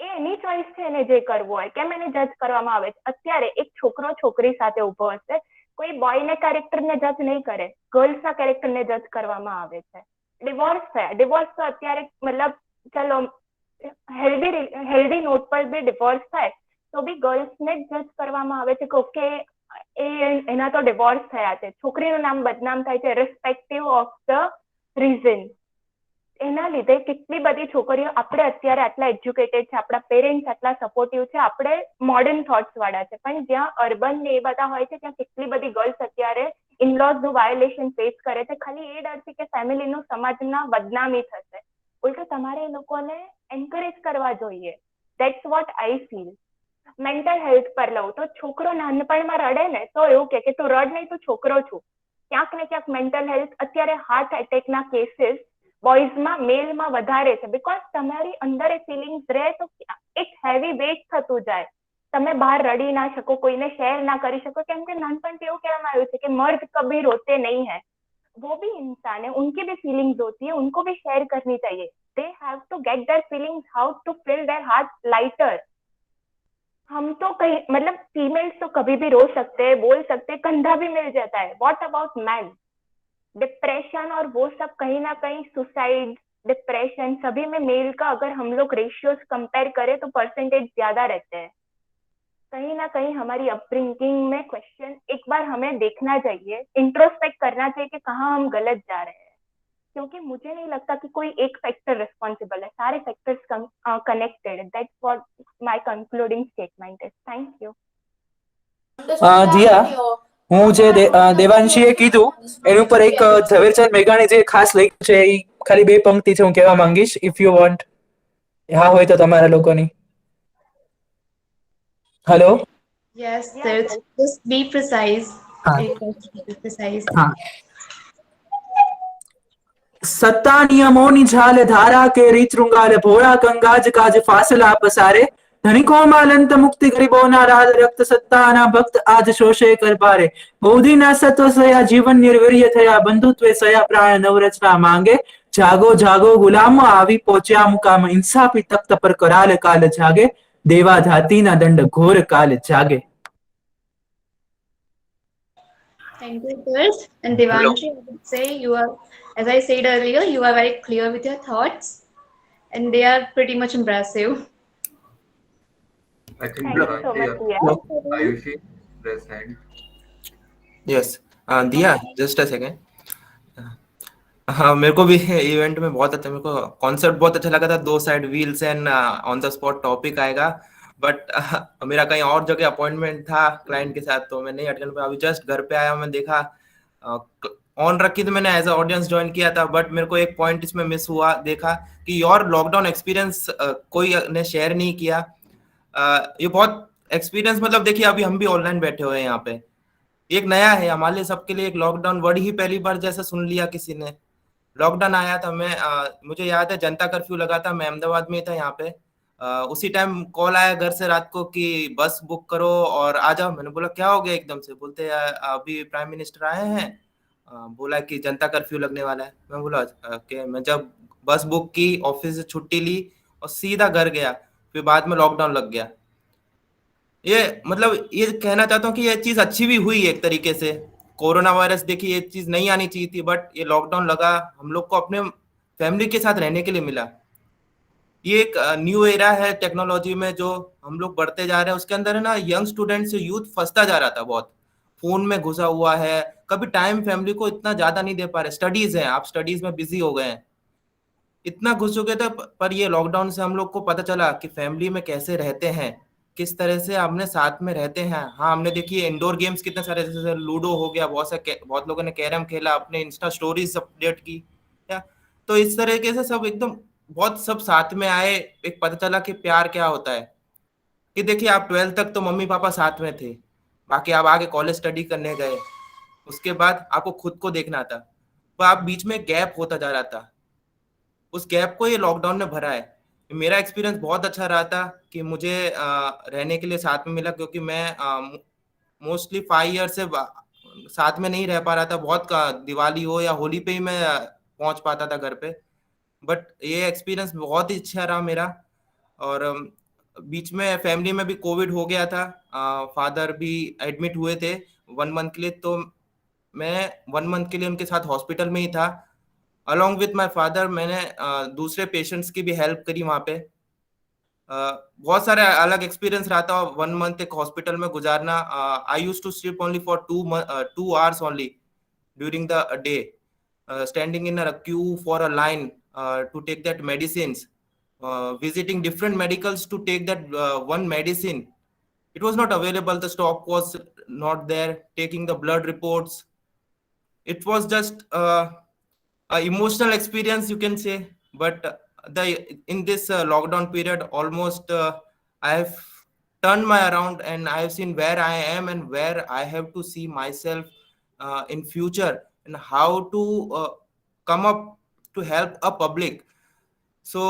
એની ચોઇસ છે એને જે કરવું હોય. કેમ એને જજ કરવામાં આવે છે? અત્યારે એક છોકરો છોકરી સાથે ઉભો હશે, કોઈ બોયને કેરેક્ટરને જજ નહીં કરે, ગર્લ્સના કેરેક્ટરને જજ કરવામાં આવે છે. ડિવોર્સ થયા, ડિવોર્સ તો અત્યારે મતલબ ચલો હેલ્ધી નોટ પર બી ડિવોર્સ થાય તો બી ગર્લ્સને જ જજ કરવામાં આવે છે કે ઓકે એના તો ડિવોર્સ થયા છે. છોકરીનું નામ બદનામ થાય છે રિસ્પેક્ટિવ ઓફ ધ રીઝન. એના લીધે કેટલી બધી છોકરીઓ આપણે અત્યારે આટલા એજ્યુકેટેડ છે, આપણા પેરેન્ટ્સ આટલા સપોર્ટિવ છે, આપણે મોડર્ન થોટ્સ વાળા છે, પણ જ્યાં અર્બન ને એ બધા હોય છે ત્યાં કેટલી બધી ગર્લ્સ અત્યારે ઇનલોઝનું વાયોલેશન ફેસ કરે છે ખાલી એ ડરથી કે ફેમિલીનું સમાજના બદનામી થશે. ઉલટું તમારે એ લોકોને એન્કરેજ કરવા જોઈએ. That's what I feel. Mental health પર લઉં તો છોકરો નાનપણમાં રડે ને તો એવું કે તું રડ નહીં, તું છોકરો છું. ક્યાંક ને ક્યાંક મેન્ટલ હેલ્થ અત્યારે હાર્ટ એટેકના કેસીસ બોયઝમાં મેલમાં વધારે છે બીકોઝ તમારી અંદર એ ફિલિંગ્સ રહે તો એક હેવી વેઇટ થતું જાય. તમે બહાર રડી ના શકો, કોઈને શેર ના કરી શકો કેમ કે નાનપણથી એવું કહેવામાં આવ્યું છે કે મર્દ કભી રોતે નહીં है, वो भी इंसान है, उनकी भी फीलिंग्स होती है, उनको भी शेयर करनी चाहिए. they have to get their feelings, how to fill their heart lighter. हम तो कहीं मतलब फीमेल्स तो कभी भी रो सकते हैं, बोल सकते हैं, कंधा भी मिल जाता है. What about man? डिप्रेशन और वो सब कहीं ना कहीं सुसाइड, डिप्रेशन सभी में मेल का अगर हम लोग रेशियोज कंपेयर करें तो परसेंटेज ज्यादा रहते हैं. कहीं ना कहीं हमारी अपब्रिंगिंग में क्वेश्चन एक बार हमें देखना चाहिए, इंट्रोस्पेक्ट करना चाहिए कि कहाँ हम गलत जा रहे हैं. क्योंकि मुझे नहीं लगता कि कोई एक फैक्टर रिस्पॉन्सिबल है, सारे factors connected. That's what my concluding statement is. Thank you. Diya, હું જે દેવાંશીએ કીધું એની ઉપર એક ઝવેરચંદ મેઘાણી જે ખાસ લખ્યું છે એ ખાલી 2 પંક્તિ છે હું કહેવા માંગીશ ઇફ યુ વોન્ટ. હા હોય તો તમારા લોકોની. Hello. Yes, just be precise. हाँ. Be precise. हाँ. सत्ता नियमों झाल धारा के रीत रुंगाल भोळा कंगाज काज फासला पसारे धनिको मालंत मुक्ति गरीबोना राज रक्त सत्ताना भक्त आज शोषे कर पारे बौद्धिना सत्व सया जीवन निर्वीर्य थया बंधुत्वे सया प्राण नवरचना मांगे जागो जागो गुलामो આવી પહોંચ્યા મુકામ ઇન્સાફી તખ્ત પર કરાલ કાલ જાગે દેવા ધાતીના દંડ ઘોર કાલ જાગે. Thank you, Chris. And Devanshi, I would say you are, as I said earlier, you are very clear with your thoughts, and they are pretty much impressive. I think Thank you so much, Diya. Ayushi, raise hand. Yes, दिया just a second. हाँ, मेरे को भी event में बहुत अच्छा, मेरे को कॉन्सेप्ट बहुत अच्छा लगा था. 2 side wheels and on the spot topic आएगा, बट मेरा कहीं और जगह अपॉइंटमेंट था क्लाइंट के साथ तो मैं नहीं अटेंड पाया. अभी जस्ट घर पे आया, मैं देखा ऑन रखी तो मैंने एज अ ऑडियंस ज्वाइन किया था, बट मेरे को एक पॉइंट इसमें मिस हुआ. देखा कि योर लॉकडाउन एक्सपीरियंस कोई ने शेयर नहीं किया. ये बहुत एक्सपीरियंस मतलब देखिए अभी हम भी ऑनलाइन बैठे हुए हैं यहाँ पे, एक नया है हमारे लिए सबके लिए. एक लॉकडाउन वर्ड ही पहली बार जैसा सुन लिया किसी ने. लॉकडाउन आया था, मैं मुझे याद है जनता कर्फ्यू लगा था, मैं अहमदाबाद में था यहाँ पे. उसी टाइम कॉल आया घर से रात को कि बस बुक करो और आ जाओ. मैंने बोला क्या हो गया एकदम से? बोलते अभी प्राइम मिनिस्टर आए हैं, बोला कि जनता कर्फ्यू लगने वाला है. मैं बोला कि मैं जब बस बुक की, ऑफिस से छुट्टी ली और सीधा घर गया, फिर बाद में लॉकडाउन लग गया. ये मतलब ये कहना चाहता हूँ कि ये चीज अच्छी भी हुई एक तरीके से. कोरोना वायरस देखिए ये चीज नहीं आनी चाहिए थी, बट ये लॉकडाउन लगा, हम लोग को अपने फैमिली के साथ रहने के लिए मिला. ये एक न्यू एरा है टेक्नोलॉजी में जो हम लोग बढ़ते जा रहे हैं. उसके अंदर है ना यंग स्टूडेंट से यूथ फंसता जा रहा था, बहुत फोन में घुसा हुआ है, कभी टाइम फैमिली को इतना ज्यादा नहीं दे पा रहे. स्टडीज है, आप स्टडीज में बिजी हो गए हैं. इतना घुस चुके थे, पर ये लॉकडाउन से हम लोग को पता चला कि फैमिली में कैसे रहते हैं, किस तरह से हमने साथ में रहते हैं। हाँ, हमने देखिए इंडोर गेम्स कितने सारे, जैसे लूडो हो गया, बहुत लोगों ने कैरम खेला, अपने इंस्टा स्टोरीज अपडेट की, या तो इस तरीके से सब एकदम बहुत सब साथ में आए। एक पता चला कि प्यार क्या होता है, कि देखिए आप 12th तक तो मम्मी पापा साथ में थे, बाकी आप आगे कॉलेज स्टडी करने गए, उसके बाद आपको खुद को देखना था, तो आप बीच में गैप होता जा रहा था, उस गैप को ये लॉकडाउन ने भरा है। मेरा एक्सपीरियंस बहुत अच्छा रहा था कि मुझे रहने के लिए साथ में मिला, क्योंकि मैं मोस्टली 5 ईयर से साथ में नहीं रह पा रहा था। बहुत दिवाली हो या होली पे ही मैं पहुंच पाता था घर पे, बट ये एक्सपीरियंस बहुत ही अच्छा रहा मेरा। और बीच में फैमिली में भी कोविड हो गया था, फादर भी एडमिट हुए थे 1 मंथ के लिए, तो मैं 1 मंथ के लिए उनके साथ हॉस्पिटल में ही था। अलॉन्ग विथ माय फादर मैंने दूसरे पेशेंट्स की भी हेल्प करी वहाँ पे। बहुत सारे अलग एक्सपीरियंस रहा था 1 मंथ एक हॉस्पिटल में गुजारना। I used to sleep only for 2 hours only during the day, standing in a queue for a line to take that medicines, visiting different medicals to take that one medicine. It was not available, the stock was not there, taking the blood reports. It was just a emotional experience, you can say. But in this lockdown period, almost I have turned my around, and I have seen where I am and where I have to see myself in future, and how to come up to help a public. So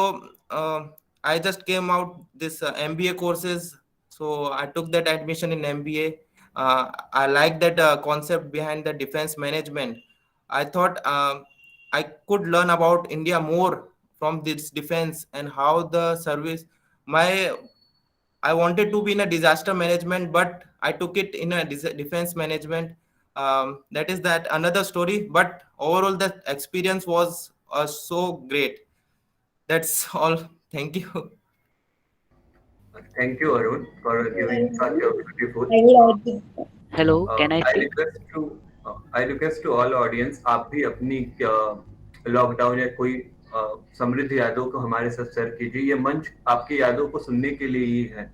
I just came out this MBA courses, so I took that admission in MBA. I like that concept behind the defense management. I thought I could learn about India more from this defense and how the service. My I wanted to be in a disaster management, but I took it in a defense management. That is that another story. But overall, the experience was so great. That's all. Thank you. Thank you, Arun, for giving such a beautiful. Hello, can I speak? I request to all audience, आप भी अपनी lockdown या कोई समृद्ध यादों को हमारे साथ शेयर कीजिए। ये मंच आपकी यादों को सुनने के लिए ही है।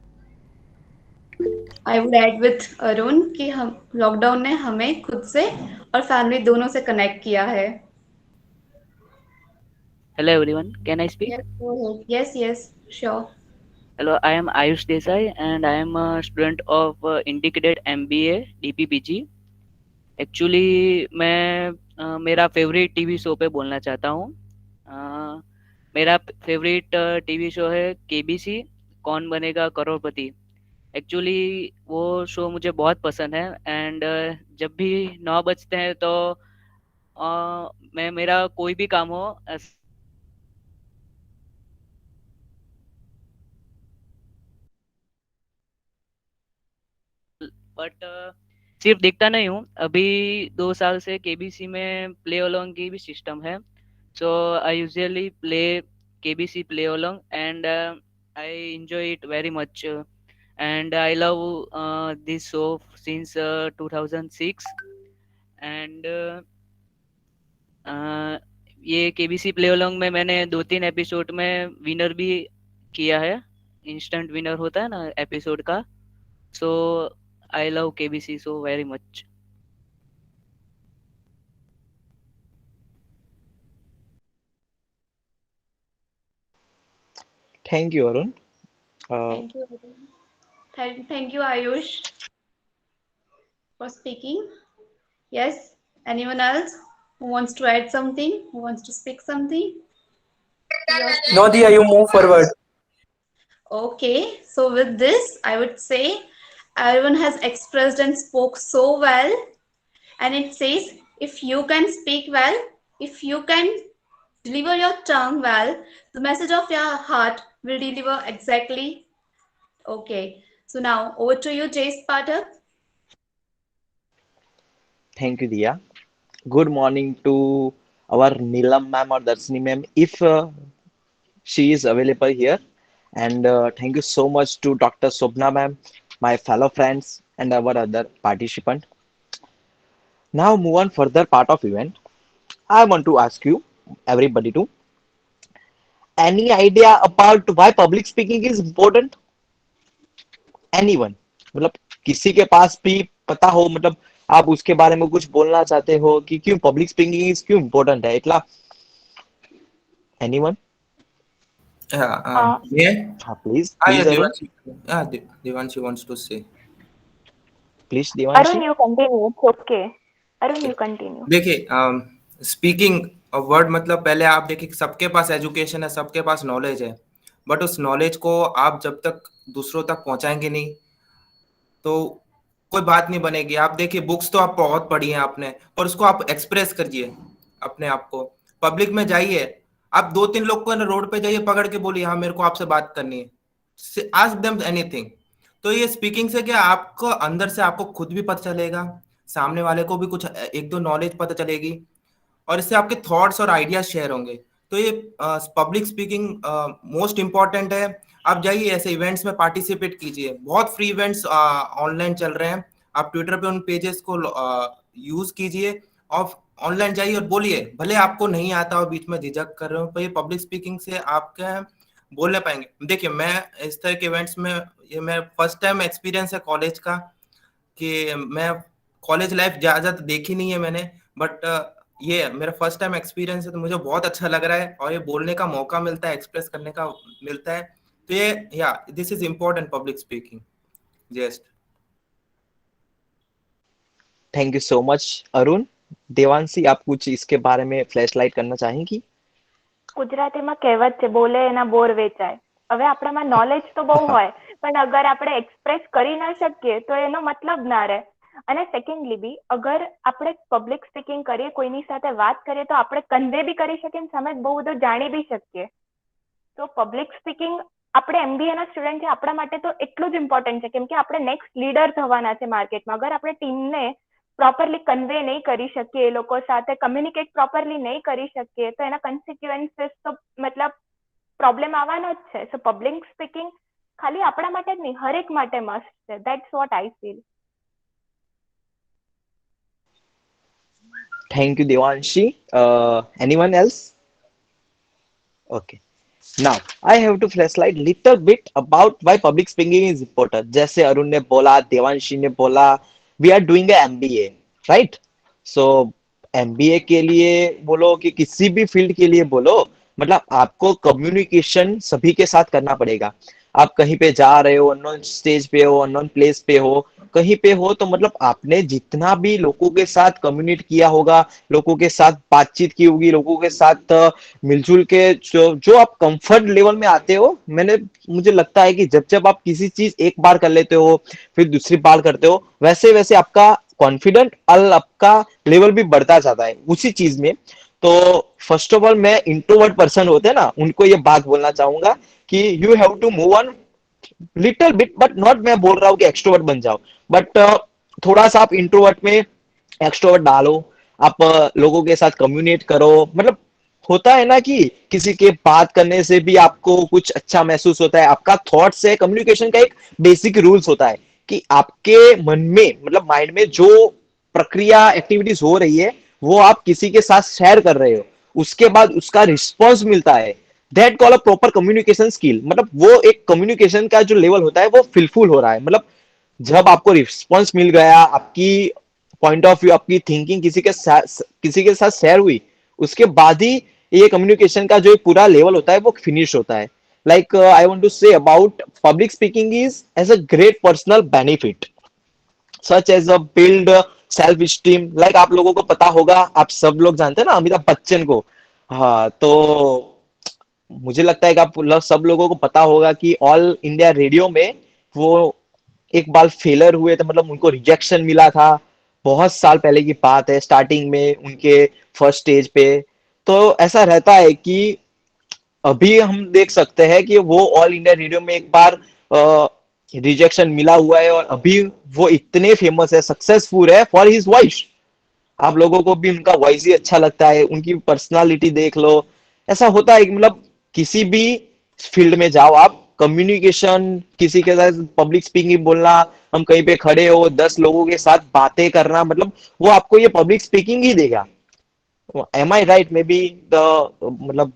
I would add with Arun कि हम लॉकडाउन ने हमें खुद से और फैमिली दोनों से कनेक्ट किया है। Hello everyone, can I speak? Yes, sure. Hello, I am Ayush Desai and I am a student of Integrated MBA DPPG. Actually, मैं मेरा फेवरेट टीवी शो पे बोलना चाहता हूँ। मेरा फेवरेट टीवी शो है KBC कौन बनेगा करोड़पति। एक्चुअली वो शो मुझे बहुत पसंद है, एंड जब भी 9 बजते हैं तो मैं मेरा कोई भी काम हो बट सिर्फ देखता नहीं हूँ। अभी 2 साल से KBC में प्ले अलोंग की भी सिस्टम है, so I usually play KBC play along and I enjoy it very much and I love this show since 2006 and ये KBC प्ले अलोंग में मैंने 2-3 एपिसोड में विनर भी किया है, इंस्टेंट विनर होता है ना एपिसोड का। So I love KBC so very much. Thank you, Arun. Thank you, Arun. Thank you, Ayush, for speaking. Yes, anyone else who wants to add something, who wants to speak something? No, Dia, you move forward. Okay, so with this, I would say everyone has expressed and spoke so well, and it says if you can speak well, if you can deliver your tongue well, the message of your heart will deliver exactly. Okay, so now over to you, Jace Pathak. Thank you, Dia. Good morning to our Neelam ma'am or Darshini ma'am, if she is available here. And thank you so much to Dr. Sobna ma'am, my fellow friends, and our other participant. Now move on further part of event. I want to ask you, everybody, to any idea about why public speaking is important? Anyone? मतलब किसी के पास भी पता हो, मतलब आप उसके बारे में कुछ बोलना चाहते हो कि क्यों पब्लिक स्पीकिंग इज क्यों इम्पोर्टेंट है इतना? एनीवन? Yeah. हाँ please Yeah, please Arun, Devanshi. Yeah, Devanshi wants to say. Please Devanshi. Arun, you continue. It's okay. Arun, you continue. देखिए, स्पीकिंग वर्ड मतलब पहले आप देखिए सबके पास एजुकेशन है, सबके पास नॉलेज है, बट उस नॉलेज को आप जब तक दूसरों तक पहुंचाएंगे नहीं तो कोई बात नहीं बनेगी। आप देखिए बुक्स तो आप बहुत पढ़ी हैं आपने, और उसको आप एक्सप्रेस करिए अपने आप को। पब्लिक में जाइए, आप 2-3 लोग को रोड पे जाइए, पकड़ के बोलिए हाँ मेरे को आपसे बात करनी है, आस्क देम एनीथिंग। तो ये स्पीकिंग से क्या आपको अंदर से आपको खुद भी पता चलेगा, सामने वाले को भी कुछ 1-2 नॉलेज पता चलेगी, और इससे आपके थॉट्स और आइडियाज शेयर होंगे। तो ये पब्लिक स्पीकिंग मोस्ट इम्पॉर्टेंट है। आप जाइए ऐसे इवेंट्स में पार्टिसिपेट कीजिए, बहुत फ्री इवेंट्स ऑनलाइन चल रहे हैं, आप ट्विटर पे उन पेजेस को यूज कीजिए और ऑनलाइन जाइए और बोलिए, भले आपको नहीं आता हो, बीच में झिझक कर रहे हो, पर ये पब्लिक स्पीकिंग से आपके बोलने पाएंगे। देखिए मैं इस तरह के इवेंट्स में, ये मेरा फर्स्ट टाइम एक्सपीरियंस है कॉलेज का, कि मैं कॉलेज लाइफ ज्यादा देखी नहीं है मैंने, बट ये मेरा फर्स्ट टाइम एक्सपीरियंस है, तो मुझे बहुत अच्छा लग रहा है, और ये बोलने का मौका मिलता है, एक्सप्रेस करने का मिलता है। तो ये या this is important public speaking. Just thank you so much Arun. Devanshi, आप कुछ इसके बारे में फ्लैशलाइट करना चाहेंगी? ગુજરાતીમાં કહેવત છે, બોલે એના બોર વેચાય. હવે આપણામાં નોલેજ તો બહુ હોય, પણ અગર આપણે એક્સપ્રેસ કરી ના શકીએ તો એનો મતલબ ના રહે. અને સેકન્ડલી બી અગર આપણે પબ્લિક સ્પીકિંગ કરીએ, કોઈની સાથે વાત કરીએ, તો આપણે કન્વે બી કરી શકીએ અને સામે બહુ બધું જાણી બી શકીએ. તો પબ્લિક સ્પીકિંગ આપણે MBA ના સ્ટુડન્ટ છે, આપણા માટે તો એટલું જ ઇમ્પોર્ટન્ટ છે, કેમ કે આપણે નેક્સ્ટ લીડર થવાના છે માર્કેટમાં. અગર આપણે ટીમને પ્રોપરલી કન્વે નહીં કરી શકીએ, એ લોકો સાથે કમ્યુનિકેટ પ્રોપરલી નહીં કરી શકીએ, તો એના કન્સિક્વન્સીસ તો મતલબ પ્રોબ્લેમ આવવાનો જ છે. સો પબ્લિક સ્પીકિંગ ખાલી આપણા માટે જ નહીં, હરેક માટે મસ્ટ છે. That's what I feel. Thank you, Devanshi. Anyone else? Okay. Now, I have to flashlight little bit about why public speaking is important. जैसे अरुण ने बोला, देवांशी ने बोला, we are doing a MBA, right? So, MBA के लिए बोलो कि किसी भी फील्ड के लिए बोलो, मतलब आपको कम्युनिकेशन सभी के साथ करना पड़ेगा. आप कहीं पे जा रहे हो, अननोन स्टेज पे हो, अननोन प्लेस पे हो, कहीं पे हो, तो मतलब आपने जितना भी लोगों के साथ कम्युनिकेट किया होगा, लोगों के साथ बातचीत की होगी, लोगों के साथ मिलजुल के जो आप कंफर्ट लेवल में आते हो, मुझे लगता है कि जब जब आप किसी चीज एक बार कर लेते हो, फिर दूसरी बार करते हो, वैसे वैसे आपका कॉन्फिडेंट और आपका लेवल भी बढ़ता जाता है उसी चीज में. तो फर्स्ट ऑफ ऑल मैं इंट्रोवर्ट पर्सन होते हैं ना, उनको ये बात बोलना चाहूंगा कि you have to move on little bit, but not मैं बोल रहा हूँ कि एक्सट्रोवर्ट बन जाओ, बट थोड़ा सा आप इंट्रोवर्ट में एक्सट्रोवर्ट डालो. आप लोगों के साथ कम्युनिकेट करो. मतलब होता है ना कि किसी के बात करने से भी आपको कुछ अच्छा महसूस होता है. आपका थॉट से कम्युनिकेशन का एक बेसिक रूल्स होता है कि आपके मन में, मतलब माइंड में जो प्रक्रिया एक्टिविटीज हो रही है, वो आप किसी के साथ शेयर कर रहे हो, उसके बाद उसका रिस्पॉन्स मिलता है. That call a proper communication skill. मतलब वो एक कम्युनिकेशन का जो लेवल होता है वो फुलफिल हो रहा है. मतलब जब आपको रिस्पॉन्स मिल गया, आपकी पॉइंट ऑफ व्यू, आपकी थिंकिंग किसी के साथ शेयर हुई, उसके बाद ही ये कम्युनिकेशन का जो पूरा लेवल होता है वो फिनिश होता है. Like I want to say about public speaking is as a great personal benefit such as a build self esteem. Like आप लोगों को पता होगा, आप सब लोग जानते हैं ना अमिताभ बच्चन को. हाँ, तो मुझे लगता है कि आप सब लोगों को पता होगा कि ऑल इंडिया रेडियो में वो एक बार फेलर हुए थे, मतलब उनको रिजेक्शन मिला था. बहुत साल पहले की बात है, स्टार्टिंग में उनके फर्स्ट स्टेज पे. तो ऐसा रहता है कि अभी हम देख सकते हैं कि वो ऑल इंडिया रेडियो में एक बार रिजेक्शन मिला हुआ है, और अभी वो इतने फेमस है, सक्सेसफुल है फॉर हिज वॉइस. आप लोगों को भी उनका वॉइस ही अच्छा लगता है, उनकी पर्सनालिटी देख लो. ऐसा होता है कि मतलब किसी भी फील्ड में जाओ आप, कम्युनिकेशन, किसी के साथ पब्लिक स्पीकिंग बोलना, हम कहीं पे खड़े हो 10 लोगों के साथ बातें करना, मतलब वो आपको ये पब्लिक स्पीकिंग ही देगा. Am I right? Maybe the मतलब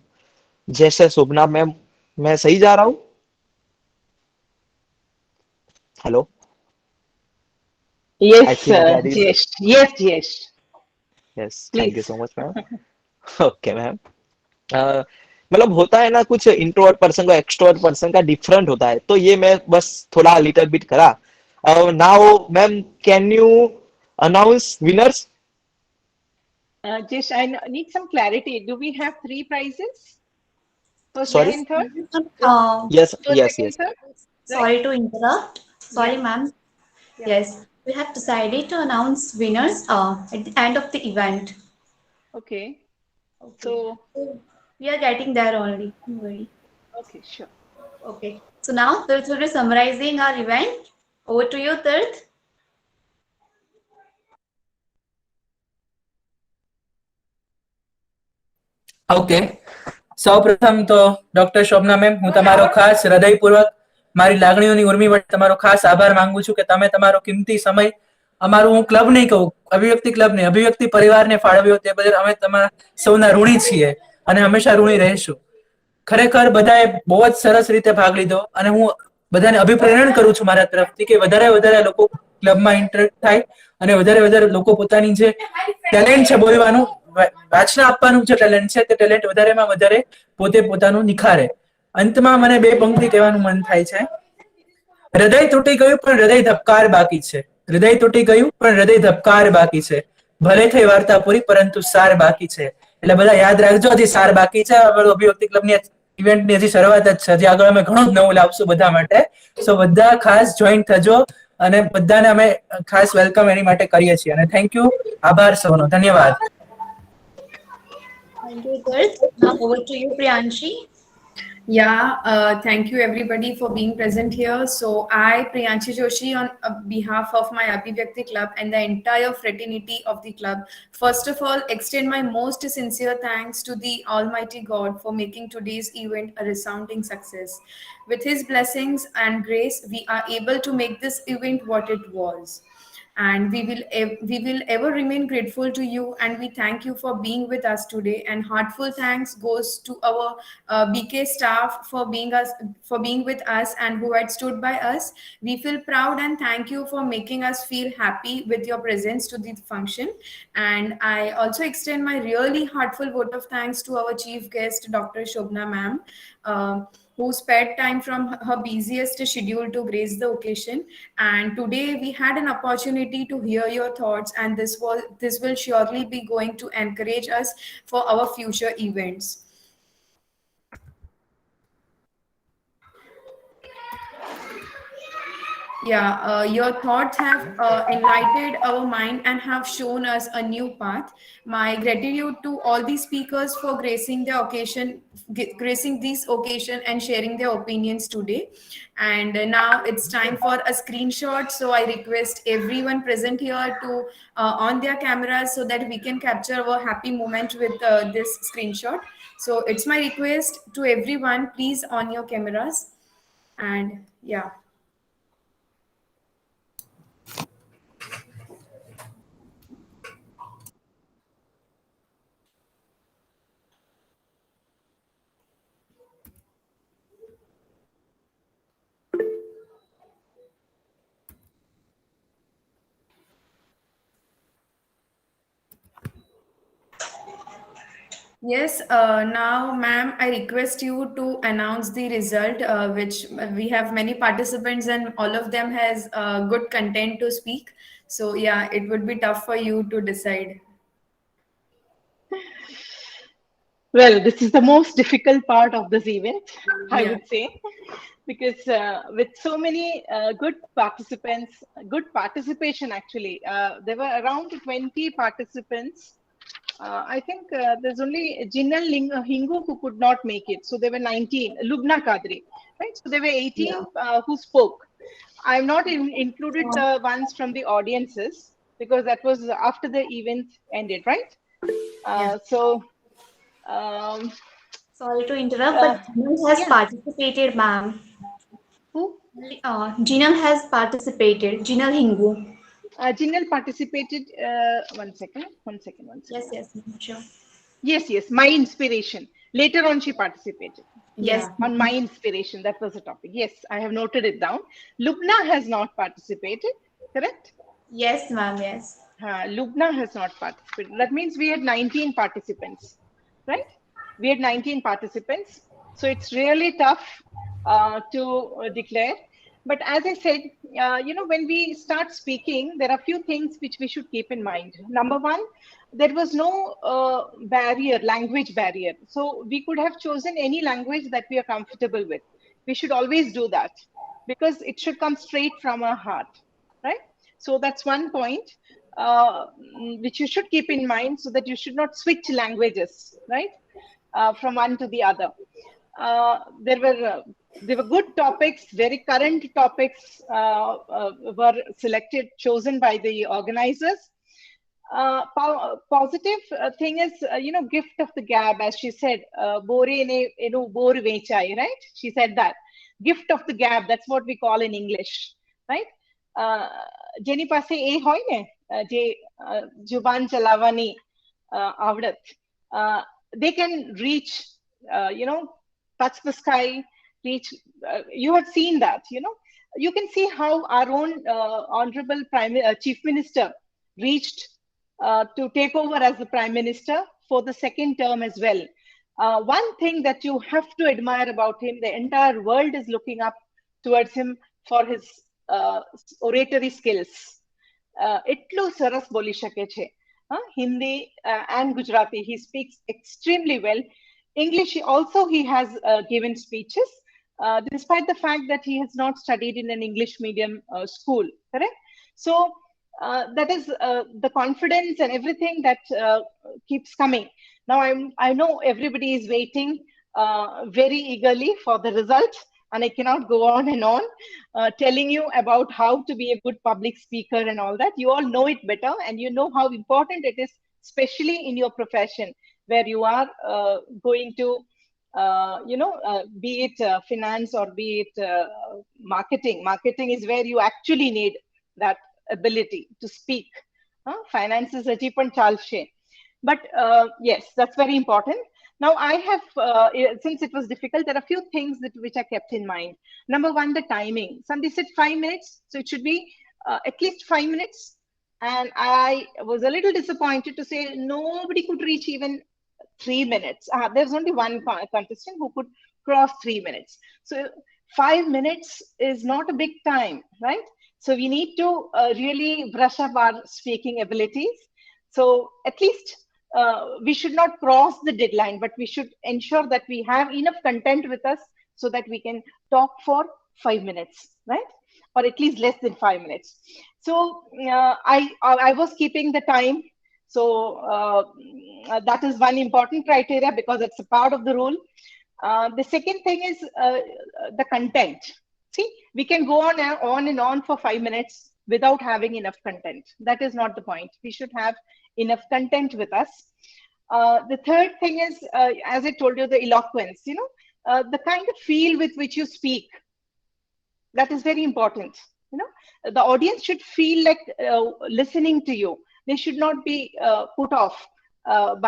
जैसे शोभना मैम, मैं सही जा रहा हूँ? Hello, Yes, I think there is, Jayesh. Yes, Jayesh. Yes, thank you Please. So much ma'am. Okay ma'am. मतलब होता है ना, कुछ इंट्रोवर्ट पर्सन का एक्सट्रोवर्ट पर्सन का डिफरेंट होता है, तो ये मैं बस थोड़ा लिटिल बिट करा। Now ma'am, can you announce winners? Jayesh, need some clarity. Do we have 3 prizes? First, Sorry? second, third? Yes, First, yes, second, yes. third? Sorry to interrupt. Sorry, Yeah. ma'am. Yeah. Yes, we have decided to announce winners at the end of the event. Okay. So we are getting there already. Don't worry. Okay, sure. Okay. So now Tirth will be summarizing our event. Over to you, Tirth. Okay, સૌપ્રથમ તો doctor Shobhana ma'am, હું તમારો ખાસ હૃદયપૂર્વક મારી લાગણીઓની ઉર્મી વડે તમારો ખાસ આભાર માંગુ છું કે તમે તમારો કિંમતી સમય અમારું, હું ક્લબ નહીં કહું, અભિવ્યક્તિ ક્લબ નહીં, અભિવ્યક્તિ પરિવારને ફાળવ્યો, તે બદલ અમે તમારા સૌના ઋણી છીએ અને હંમેશા ઋણી રહીશું. ખરેખર બધાએ બહુ જ સરસ રીતે ભાગ લીધો અને હું બધાને અભિપ્રેરણ કરું છું મારા તરફથી કે વધારે વધારે લોકો ક્લબમાં ઇન્ટરેક્ટ થાય અને વધારે વધારે લોકો પોતાની જે ટેલેન્ટ છે બોલવાનું, વાચના આપવાનું જે ટેલેન્ટ છે તે ટેલેન્ટ વધારેમાં વધારે પોતે પોતાનું નિખારે. અંતમાં મને બે પંક્તિ કહેવાનું મન થાય છે. હૃદય તૂટી ગયું પણ હૃદય ધબકાર બાકી છે, હૃદય તૂટી ગયું પણ હૃદય ધબકાર બાકી છે, ભલે થઈ વાર્તા પૂરી પરંતુ સાર બાકી છે. એટલે બધા યાદ રાખજો, હજી સાર બાકી છે. અભિવ્યક્તિ ક્લબની ઇવેન્ટની હજી શરૂઆત જ છે, હજી આગળ અમે ઘણું જ નવું લાવશું બધા માટે. સો બધા ખાસ જોઈન થજો અને બધાને અમે ખાસ વેલકમ એની માટે કરીએ છીએ. અને થેન્ક યુ, આભાર સૌનો, ધન્યવાદ. Thank you, Tirth. Now over to you, Priyanshi. Yeah, thank you everybody for being present here. So I, Priyanshi Joshi, on behalf of my Abhivyakti Club and the entire fraternity of the club, first of all, extend my most sincere thanks to the Almighty God for making today's event a resounding success. With His blessings and grace, we are able to make this event what it was. And we will ever remain grateful to you, and we thank you for being with us today. And heartful thanks goes to our BK staff for being with us and who had stood by us. We feel proud and thank you for making us feel happy with your presence to the function. And I also extend my really heartful vote of thanks to our chief guest, Dr. Shobna ma'am, who spared time from her busiest schedule to grace the occasion. And today we had an opportunity to hear your thoughts, and this will surely be going to encourage us for our future events. Yeah, your thoughts have enlightened our mind and have shown us a new path. My gratitude to all the speakers for gracing this occasion and sharing their opinions today. And now it's time for a screenshot. So I request everyone present here to on their cameras so that we can capture our happy moment with this screenshot. So it's my request to everyone, please on your cameras. And yeah. Yes, now, ma'am, I request you to announce the result, which we have many participants and all of them has good content to speak. So yeah, it would be tough for you to decide. Well, this is the most difficult part of this event, I Yeah. would say, because with so many good participants, good participation actually, there were around 20 participants. I think there's only Jinal Hingu who could not make it. So there were 19, Lubna Kadri, right? So there were 18 who spoke. I've not included the ones from the audiences because that was after the event ended, right? So, sorry to interrupt, but Jinal has participated, ma'am. Who? Jinal has participated. Jinal Hingu. Jinal participated. One second. Yes, sure. Yes, my inspiration. Later on, she participated. Yes. On my inspiration, that was the topic. Yes, I have noted it down. Lubna has not participated, correct? Yes, ma'am, yes. Lubna has not participated. That means we had 19 participants, right? We had 19 participants. So it's really tough to declare. But as I said, when we start speaking, there are a few things which we should keep in mind. Number one, there was no language barrier. So we could have chosen any language that we are comfortable with. We should always do that because it should come straight from our heart, right? So that's one point which you should keep in mind, so that you should not switch languages, right? From one to the other. There were good topics, very current topics were chosen by the organizers. Positive thing is, gift of the gab, as she said, bore ne bore vechai, right? She said that. Gift of the gab, that's what we call in English, right? Jeni પાસે એ હોય ને જે જુબાન ચલાવવાની આવડત, they can reach, touch the sky, reach. You have seen that, you can see how our own honorable Chief Minister reached to take over as the Prime Minister for the second term as well. One thing that you have to admire about him, the entire world is looking up towards him for his oratory skills. એટલું સરસ બોલી શકે છે. Hindi and Gujarati, he speaks extremely well. English also, he has given speeches, despite the fact that he has not studied in an English medium school, correct? So that is the confidence and everything that keeps coming. Now I know everybody is waiting very eagerly for the result, and I cannot go on and on telling you about how to be a good public speaker and all that. You all know it better, and you know how important it is, especially in your profession, where you are going to, be it finance or be it marketing. Marketing is where you actually need that ability to speak. Finance is a cheap and chalshe. But yes, that's very important. Now I have, since it was difficult, there are a few things which I kept in mind. Number one, the timing. Somebody said 5 minutes, so it should be at least 5 minutes. And I was a little disappointed to say nobody could reach even 3 minutes. There's only one contestant who could cross 3 minutes. So 5 minutes is not a big time, right? So we need to really brush up our speaking abilities. So at least we should not cross the deadline, but we should ensure that we have enough content with us so that we can talk for 5 minutes, right? Or at least less than 5 minutes. So I was keeping the time. So that is one important criteria because it's a part of the rule. The second thing is the content. See, we can go on and on for 5 minutes without having enough content. That is not the point. We should have enough content with us. The third thing is, as I told you, the eloquence, the kind of feel with which you speak. That is very important. The audience should feel like listening to you. They should not be put off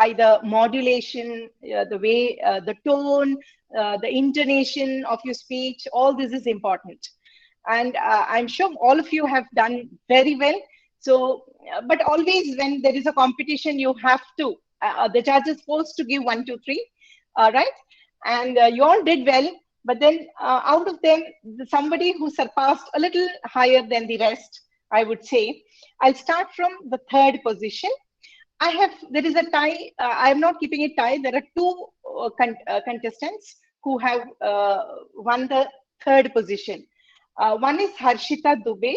by the modulation, the way, the tone, the intonation of your speech. All this is important. And I'm sure all of you have done very well. So, but always when there is a competition, you have to, the judge is supposed to give 1, 2, 3, right? And you all did well. But then out of them, somebody who surpassed a little higher than the rest, I would say. I'll start from the third position. There is a tie. I'm not keeping it tie. There are two contestants who have won the third position. One is Harshita Dubey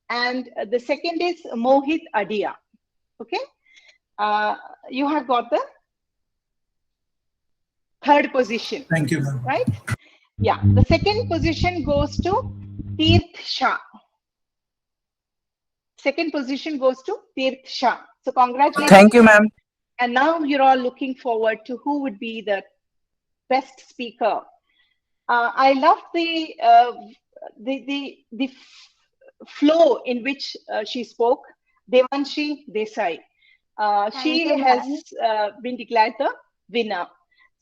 and the second is Mohit Adia. Okay. You have got the third position. Thank you, ma'am. Right? Yeah. The second position goes to Tirth Shah. Second position goes to Tirth Shah. So congratulations. Thank you, ma'am. And now you're all looking forward to who would be the best speaker. I love the flow in which she spoke. Devanshi Desai. She has been declared the winner.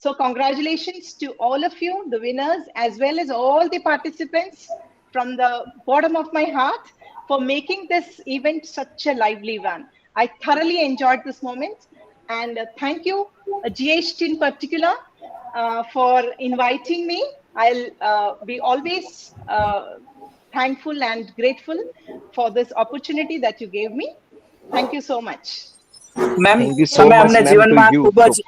So congratulations to all of you, the winners, as well as all the participants from the bottom of my heart for making this event such a lively one. I thoroughly enjoyed this moment, and thank you, GHT in particular, for inviting me. I'll be always thankful and grateful for this opportunity that you gave me. Thank you so much. Ma'am Thank you so તમે much, અમને ma'am, to જીવનમાં you. ખૂબ જ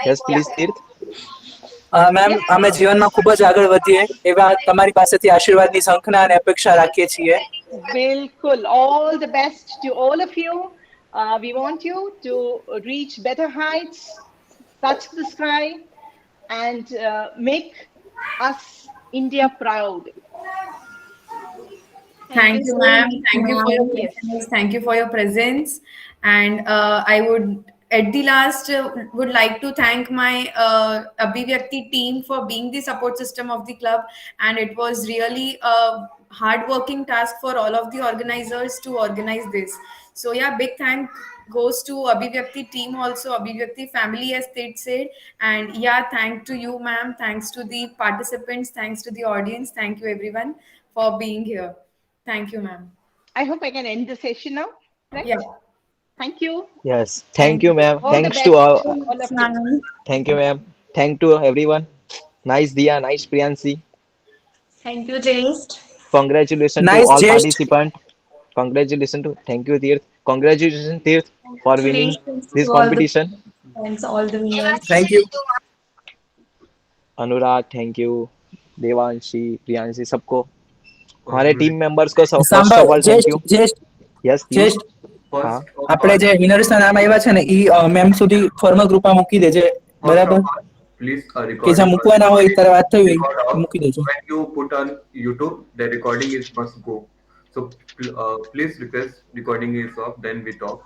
Yes, please, Tirth. Ma'am અમે જીવનમાં ખૂબ જ આગળ વધીએ એવા તમારી પાસેથી આશીર્વાદની ઝંખના અને અપેક્ષા રાખીએ છીએ. Bilkul. All the best to all of you. We want you to reach better heights, touch the sky, and make us India proud. Thank you, ma'am. Thank you for your patience. Thank you for your presence. And I would, at the last, would like to thank my Abhivyakti team for being the support system of the club. And it was really a hard-working task for all of the organizers to organize this. So yeah, big thank goes to Abhivyakti team also, Abhivyakti family, as they said. And yeah, thank to you, ma'am. Thanks to the participants. Thanks to the audience. Thank you, everyone, for being here. Thank you, ma'am. I hope I can end the session now. Right? Yeah. Thank you. Yes, thank you, ma'am. All the Thanks best to all. to all of you. Thank you, ma'am. Thank to everyone. Nice, Dia. Nice, Priyanshi. Thank you, Jayest. Congratulations Nice, to all Jayest. participants. Congratulations to. Thank you, Tirth. Congratulations, Tirth, for winning Congratulations this to all the competition. friends, all the winners. Thank you. Anurag, thank you. Devanshi, Priyanshi, सबको, हमारे team members को first સાંભળ of all thank જેસ્ટ you. જેસ્ટ yes જેસ્ટ हाँ. આપણે જે વિનર્સના નામ આવ્યા છે ને ઈ મેમ સુધી ફોર્મલ ગ્રુપમાં મૂકી દેજે બરાબર Please કે record જ્યાં મૂકવાના હોય ત્યારે વાત થઈ હોય record out. મૂકી દેજો. When you put on YouTube, the recording is must go. So please request recording is off, then we talk.